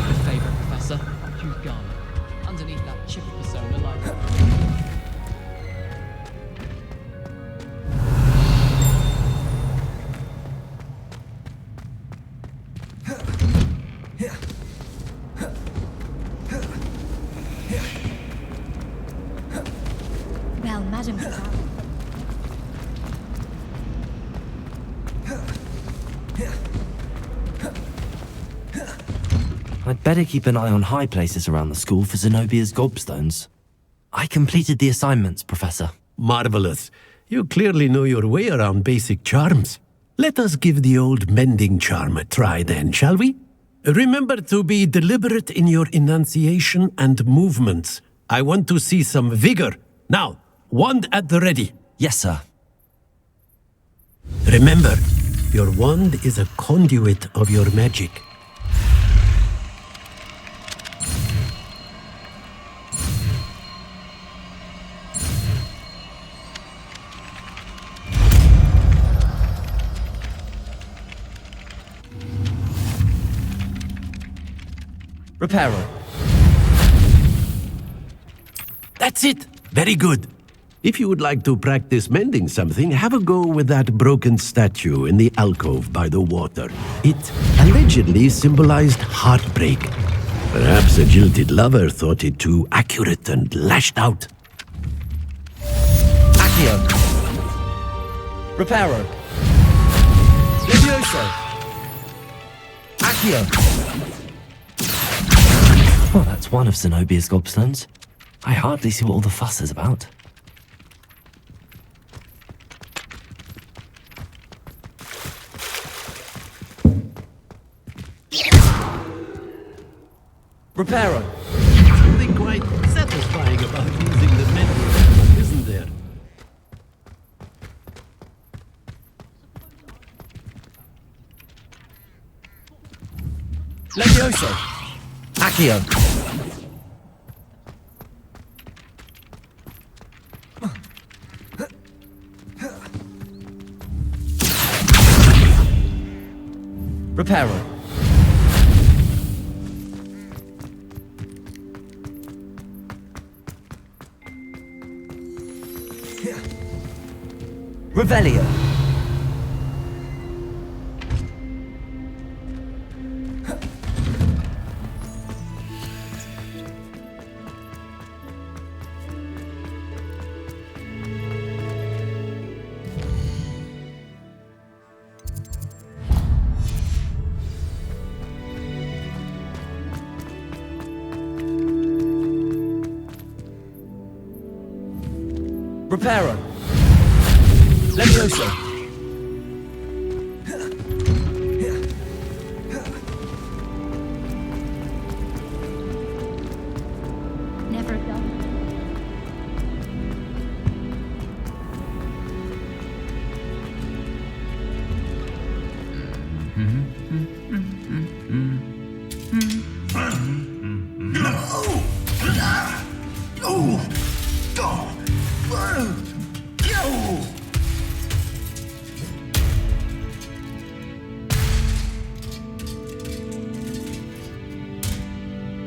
Your favourite, Professor. Hugh Garner. Underneath that chip persona like...
Well, Madam Caval.
I'd better keep an eye on high places around the school for Zenobia's gobstones. I completed the assignments, Professor.
Marvelous. You clearly know your way around basic charms. Let us give the old mending charm a try then, shall we? Remember to be deliberate in your enunciation and movements. I want to see some vigor. Now, wand at the ready.
Yes, sir.
Remember, your wand is a conduit of your magic.
Reparo.
That's it! Very good. If you would like to practice mending something, have a go with that broken statue in the alcove by the water. It allegedly symbolized heartbreak. Perhaps a jilted lover thought it too accurate and lashed out.
Accio. Reparo. Levioso. Accio. Well, that's one of Zenobia's gobstones. I hardly see what all the fuss is about. Reparo.
Something quite satisfying about using the menu, isn't there?
Levioso. Accio. Reparo. Revelio. Reparo. Levioso.
Never done.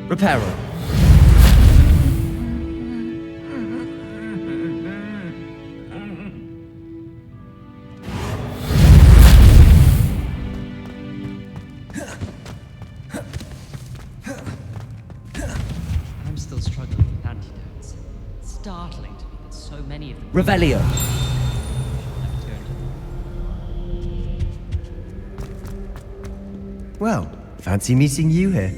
Reparo.
I'm still struggling with antidotes. It's startling to me that so many of them...
Revelio.
Well, fancy meeting you here.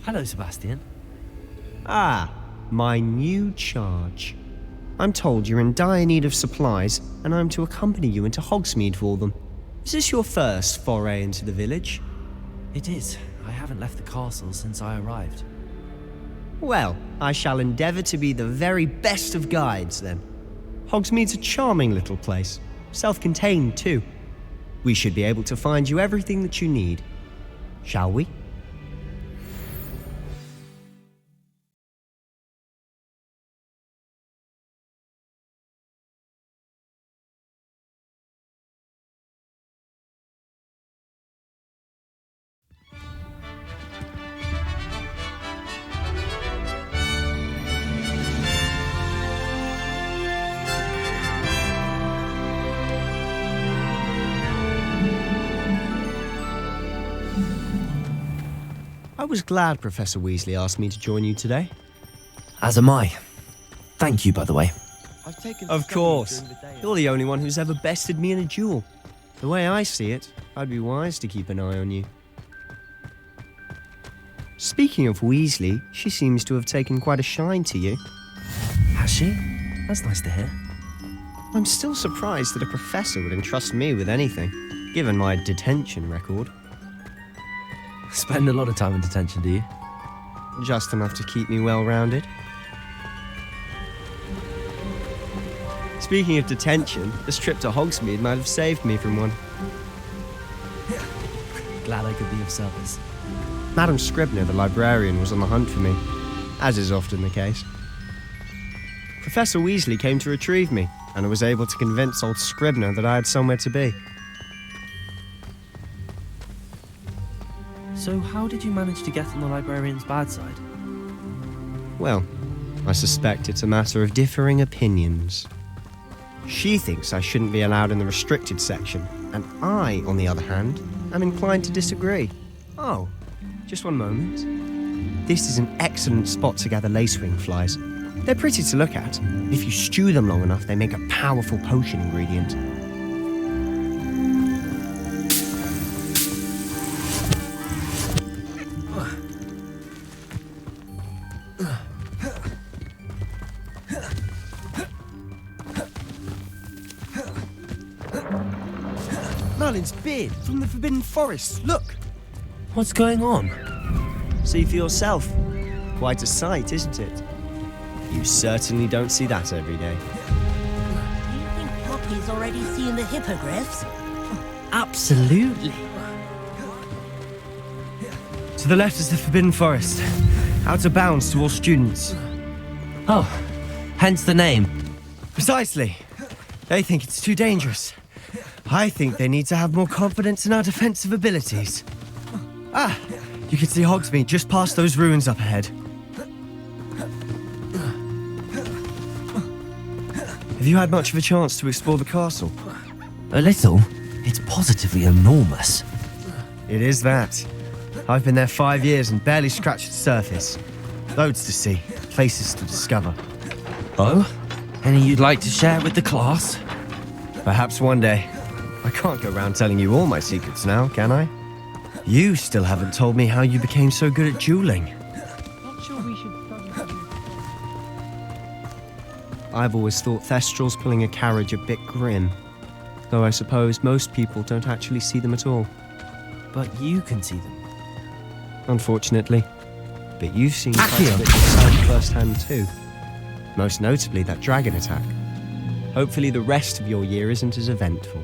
Hello, Sebastian.
Ah, my new charge. I'm told you're in dire need of supplies, and I'm to accompany you into Hogsmeade for them. Is this your first foray into the village?
It is. I haven't left the castle since I arrived.
Well, I shall endeavour to be the very best of guides, then. Hogsmeade's a charming little place, self-contained too. We should be able to find you everything that you need. Shall we? I was glad Professor Weasley asked me to join you today.
As am I. Thank you, by the way.
Of course. You're the only one who's ever bested me in a duel. The way I see it, I'd be wise to keep an eye on you. Speaking of Weasley, she seems to have taken quite a shine to you.
Has she? That's nice to hear.
I'm still surprised that a professor would entrust me with anything, given my detention record.
Spend a lot of time in detention, do you?
Just enough to keep me well-rounded. Speaking of detention, this trip to Hogsmeade might have saved me from one.
Glad I could be of service.
Madam Scribner, the librarian, was on the hunt for me, as is often the case. Professor Weasley came to retrieve me, and I was able to convince old Scribner that I had somewhere to be.
So how did you manage to get on the librarian's bad side?
Well, I suspect it's a matter of differing opinions. She thinks I shouldn't be allowed in the restricted section, and I, on the other hand, am inclined to disagree. Oh, just one moment. This is an excellent spot to gather lacewing flies. They're pretty to look at. If you stew them long enough, they make a powerful potion ingredient. Merlin's beard from the Forbidden Forest. Look!
What's going on?
See for yourself. Quite a sight, isn't it? You certainly don't see that every day.
Do you think Poppy's already seen the hippogriffs?
Absolutely.
To the left is the Forbidden Forest. Out of bounds to all students.
Oh, hence the name.
Precisely. They think it's too dangerous. I think they need to have more confidence in our defensive abilities. Ah, you can see Hogsmeade just past those ruins up ahead. Have you had much of a chance to explore the castle?
A little. It's positively enormous.
It is that. I've been there 5 years and barely scratched the surface. Loads to see, places to discover.
Oh? Any you'd like to share with the class?
Perhaps one day. I can't go around telling you all my secrets now, can I? You still haven't told me how you became so good at dueling.
Not sure we should study.
I've always thought Thestrals pulling a carriage a bit grim. Though I suppose most people don't actually see them at all.
But you can see them.
Unfortunately. But you've seen quite a bit yourself firsthand too. Most notably that dragon attack. Hopefully the rest of your year isn't as eventful.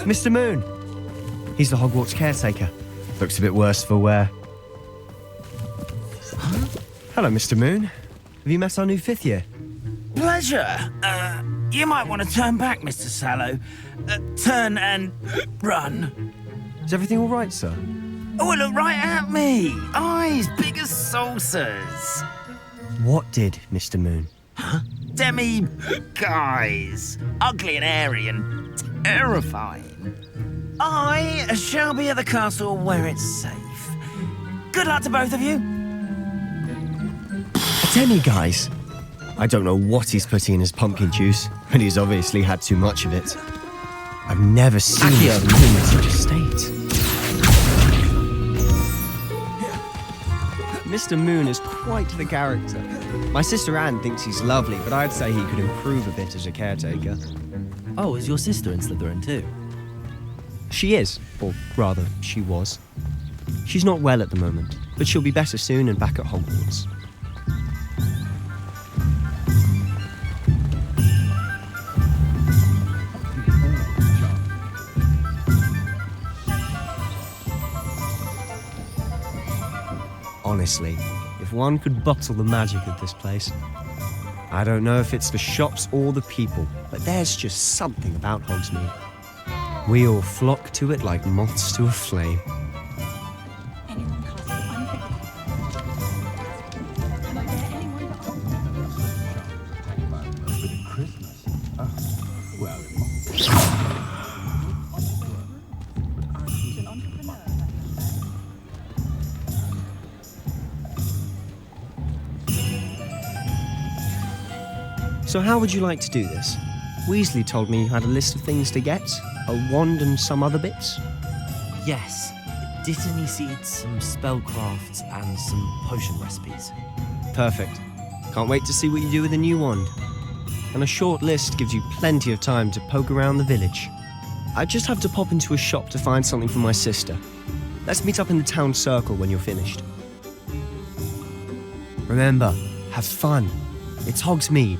Mr. Moon! He's the Hogwarts caretaker. Looks a bit worse for wear. Hello, Mr. Moon. Have you met our new 5th year?
Pleasure. You might want to turn back, Mr. Sallow. Turn and run.
Is everything all right, sir?
Oh, look right at me. Eyes big as saucers.
What did, Mr. Moon?
Huh? Demi guys. Ugly and hairy and terrifying. I shall be at the castle where it's safe. Good luck to both of you.
A demi-guise? I don't know what he's putting in his pumpkin juice, and he's obviously had too much of it. I've never seen Mr. Moon in such a state. Mr. Moon is quite the character. My sister Anne thinks he's lovely, but I'd say he could improve a bit as a caretaker.
Oh, is your sister in Slytherin too?
She is, or rather, she was. She's not well at the moment, but she'll be better soon and back at Hogwarts. Honestly, if one could bottle the magic of this place. I don't know if it's the shops or the people, but there's just something about Hogsmeade. We all flock to it like moths to a flame. So how would you like to do this? Weasley told me you had a list of things to get, a wand and some other bits.
Yes. Dittany seeds, some spellcrafts, and some potion recipes.
Perfect. Can't wait to see what you do with the new wand. And a short list gives you plenty of time to poke around the village. I just have to pop into a shop to find something for my sister. Let's meet up in the town circle when you're finished. Remember, have fun. It's Hogsmeade.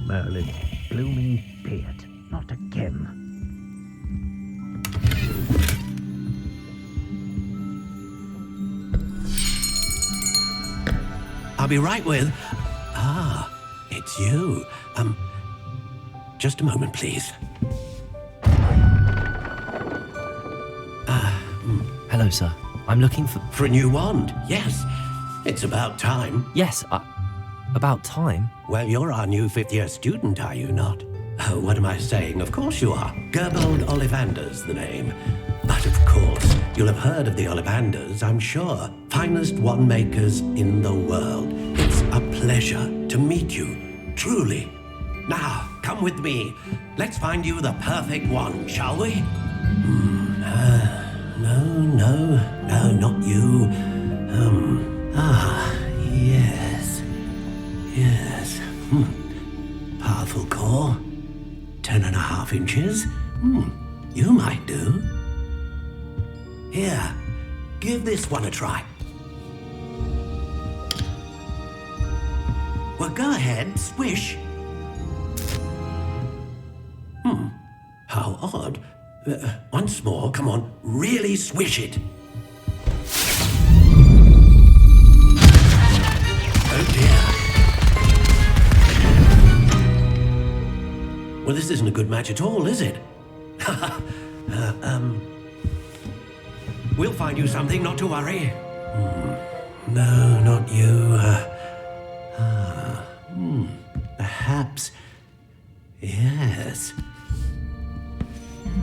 Merlin, blooming beard, not again.
I'll be right with... Ah, it's you. Just a moment, please.
Hello, sir. I'm looking for...
For a new wand, yes. It's about time.
Yes, about time?
Well, you're our new fifth-year student, are you not? Oh, what am I saying? Of course you are. Gerbold Ollivander's the name. But of course, you'll have heard of the Ollivanders, I'm sure. Finest wand makers in the world. It's a pleasure to meet you, truly. Now, come with me. Let's find you the perfect wand, shall we? No, not you. Yes. Powerful core. 10.5 inches. You might do. Here, give this one a try. Well, go ahead, swish. How odd. Once more, come on, really swish it. Oh dear. Well, this isn't a good match at all, is it? We'll find you something, not to worry. No, not you. Perhaps. Yes.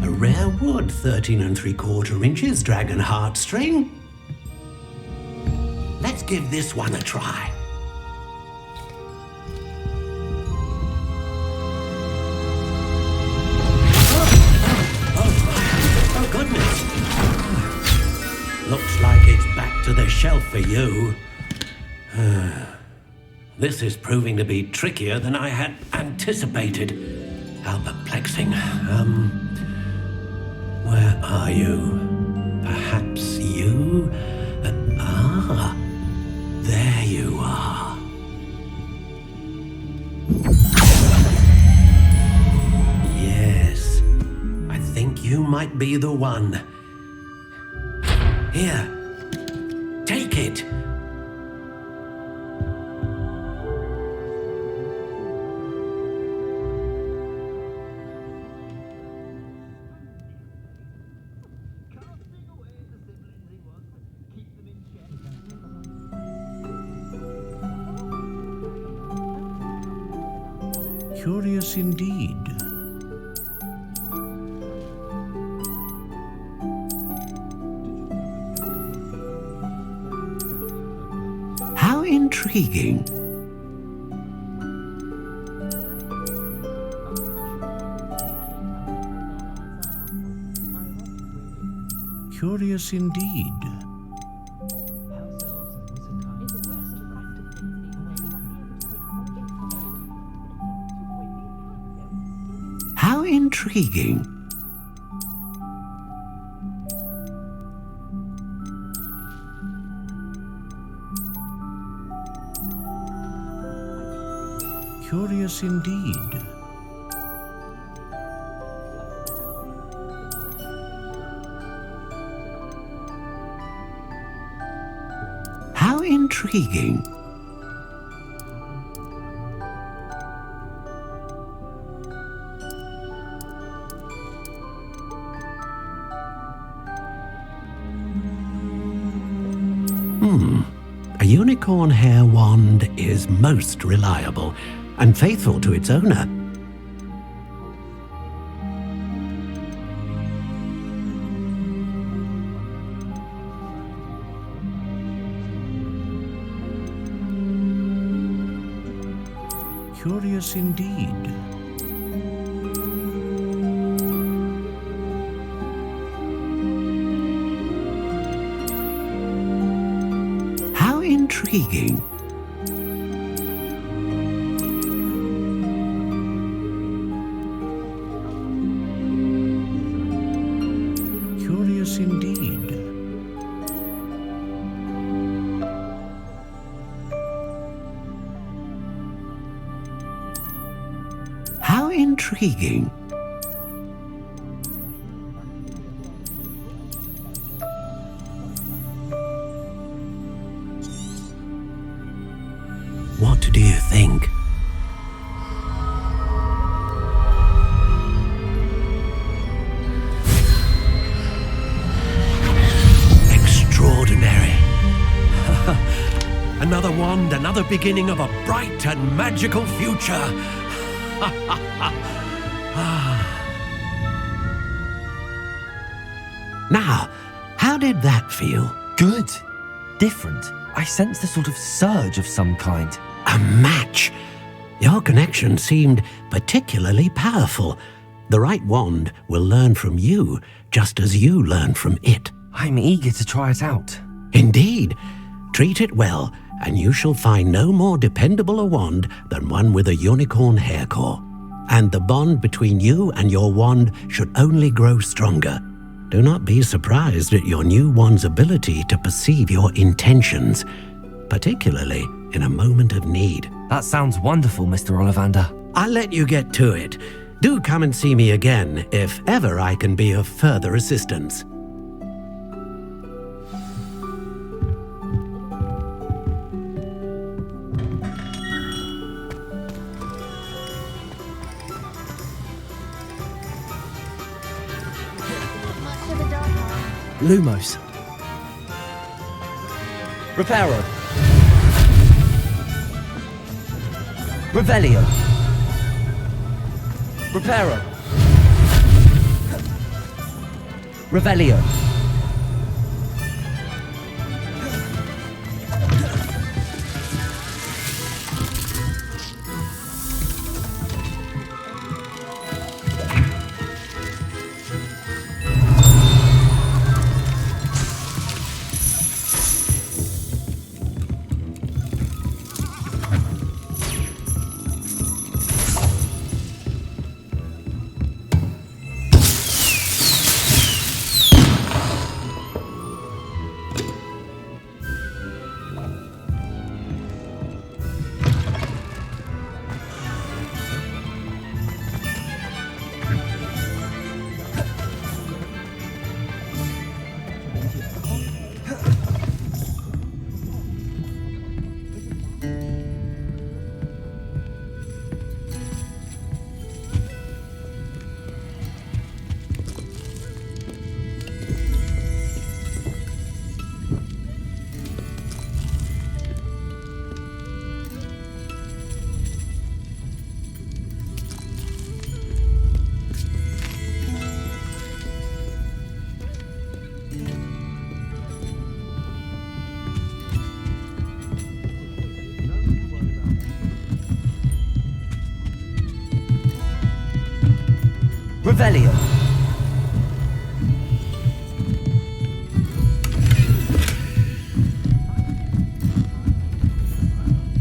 A rare wood, 13 3/4 inches, dragon heartstring. Let's give this one a try. Oh goodness. Looks like it's back to the shelf for you. This is proving to be trickier than I had anticipated. How perplexing. Where are you? Perhaps you? There you are. Yes, I think you might be the one. Here, take it.
Curious indeed.
How intriguing.
Curious indeed.
How intriguing.
Curious indeed.
intriguing. A unicorn hair wand is most reliable and faithful to its owner.
Curious indeed.
How intriguing.
Curious indeed.
How intriguing. What do you think? Extraordinary. Another wand, another beginning of a bright and magical future. Now, how did that feel?
Good. Different. I sensed a sort of surge of some kind.
A match. Your connection seemed particularly powerful. The right wand will learn from you, just as you learn from it.
I'm eager to try it out.
Indeed. Treat it well, and you shall find no more dependable a wand than one with a unicorn hair core. And the bond between you and your wand should only grow stronger. Do not be surprised at your new wand's ability to perceive your intentions, particularly in a moment of need.
That sounds wonderful, Mr. Ollivander.
I'll let you get to it. Do come and see me again if ever I can be of further assistance.
Lumos. Reparo. Revelio. Reparo. Revelio. Revelio.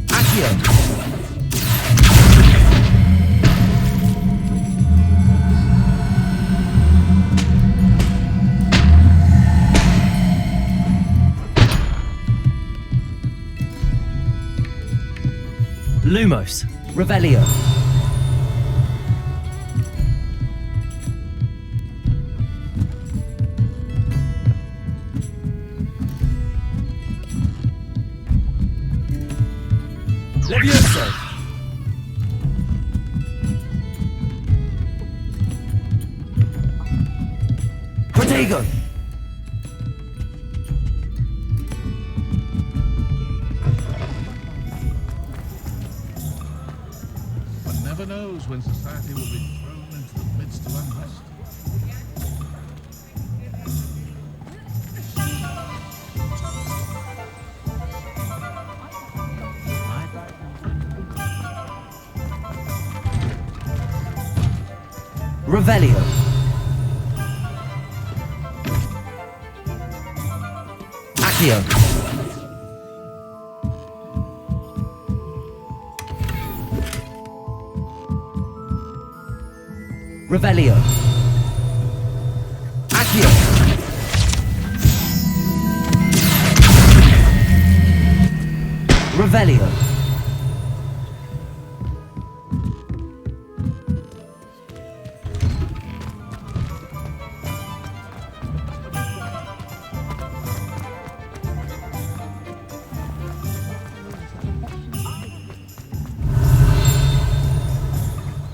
Accio. Lumos. Revelio. Levioso! Protego!
One never knows when society will be thrown into the midst of unrest.
Revelio. Accio. Revelio. Accio. Revelio.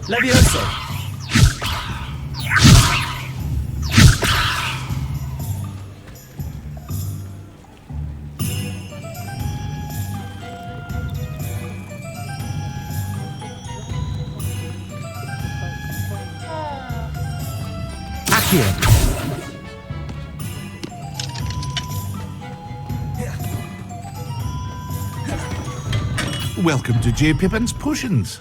Levioso! Accio!
Welcome to J. Pippin's Potions.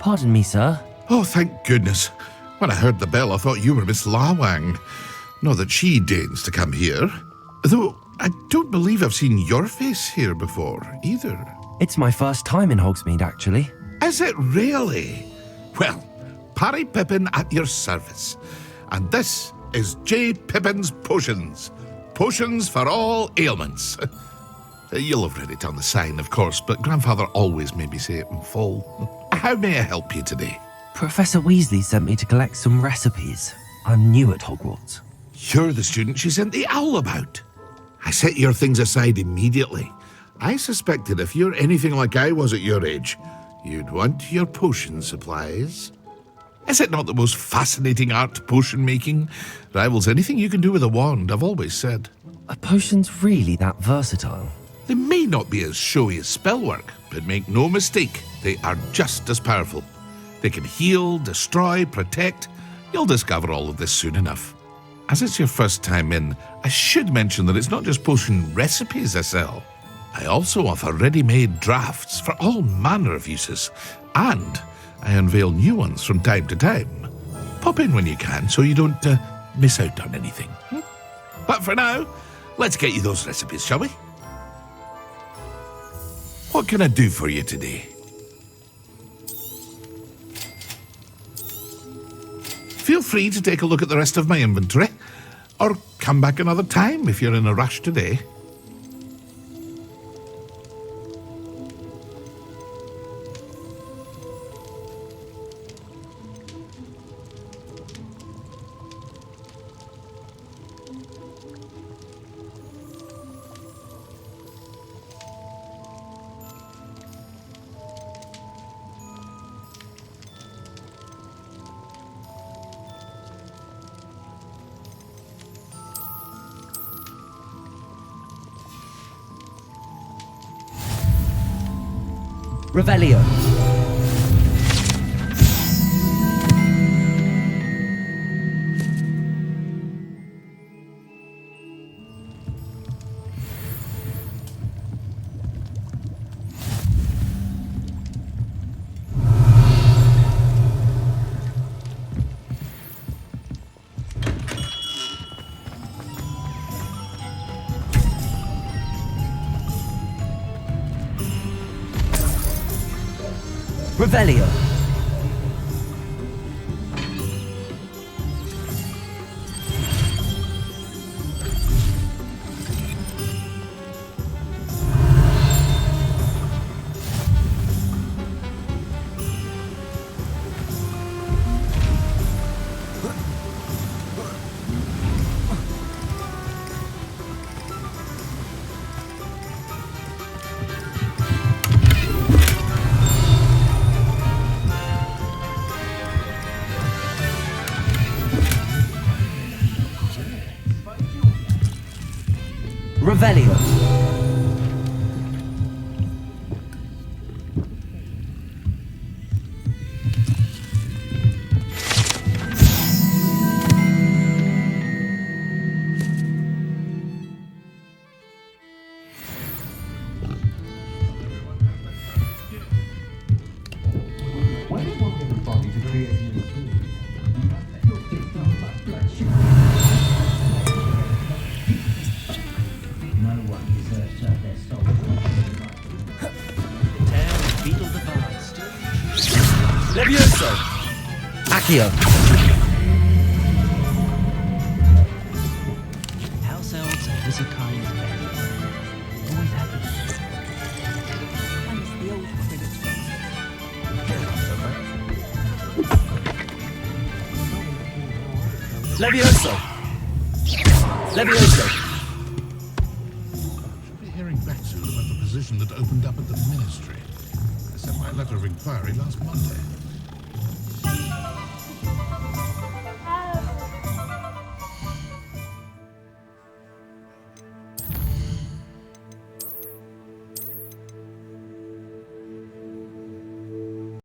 Pardon me, sir.
Oh, thank goodness. When I heard the bell, I thought you were Miss Lawang. Not that she deigns to come here. Though I don't believe I've seen your face here before, either.
It's my first time in Hogsmeade, actually.
Is it really? Well, Parry Pippin at your service. And this is J. Pippin's Potions. Potions for all ailments. You'll have read it on the sign, of course, but Grandfather always made me say it in full. How may I help you today?
Professor Weasley sent me to collect some recipes. I'm new at Hogwarts.
You're the student she sent the owl about. I set your things aside immediately. I suspected if you're anything like I was at your age, you'd want your potion supplies. Is it not the most fascinating art, potion making? Rivals anything you can do with a wand, I've always said.
Are potions really that versatile?
They may not be as showy as spellwork, but make no mistake, they are just as powerful. They can heal, destroy, protect. You'll discover all of this soon enough. As it's your first time in, I should mention that it's not just potion recipes I sell. I also offer ready-made drafts for all manner of uses, and I unveil new ones from time to time. Pop in when you can so you don't miss out on anything. But for now, let's get you those recipes, shall we? What can I do for you today? Feel free to take a look at the rest of my inventory, or come back another time if you're in a rush today.
Revelio. Revelio. Revelio. Levioso. Accio.
House elves are busy kind of men. Always happy. And it's the old cricket.
Levioso. Levioso.
Should be hearing back soon about the position that opened up at the ministry. I sent my letter of inquiry last Monday.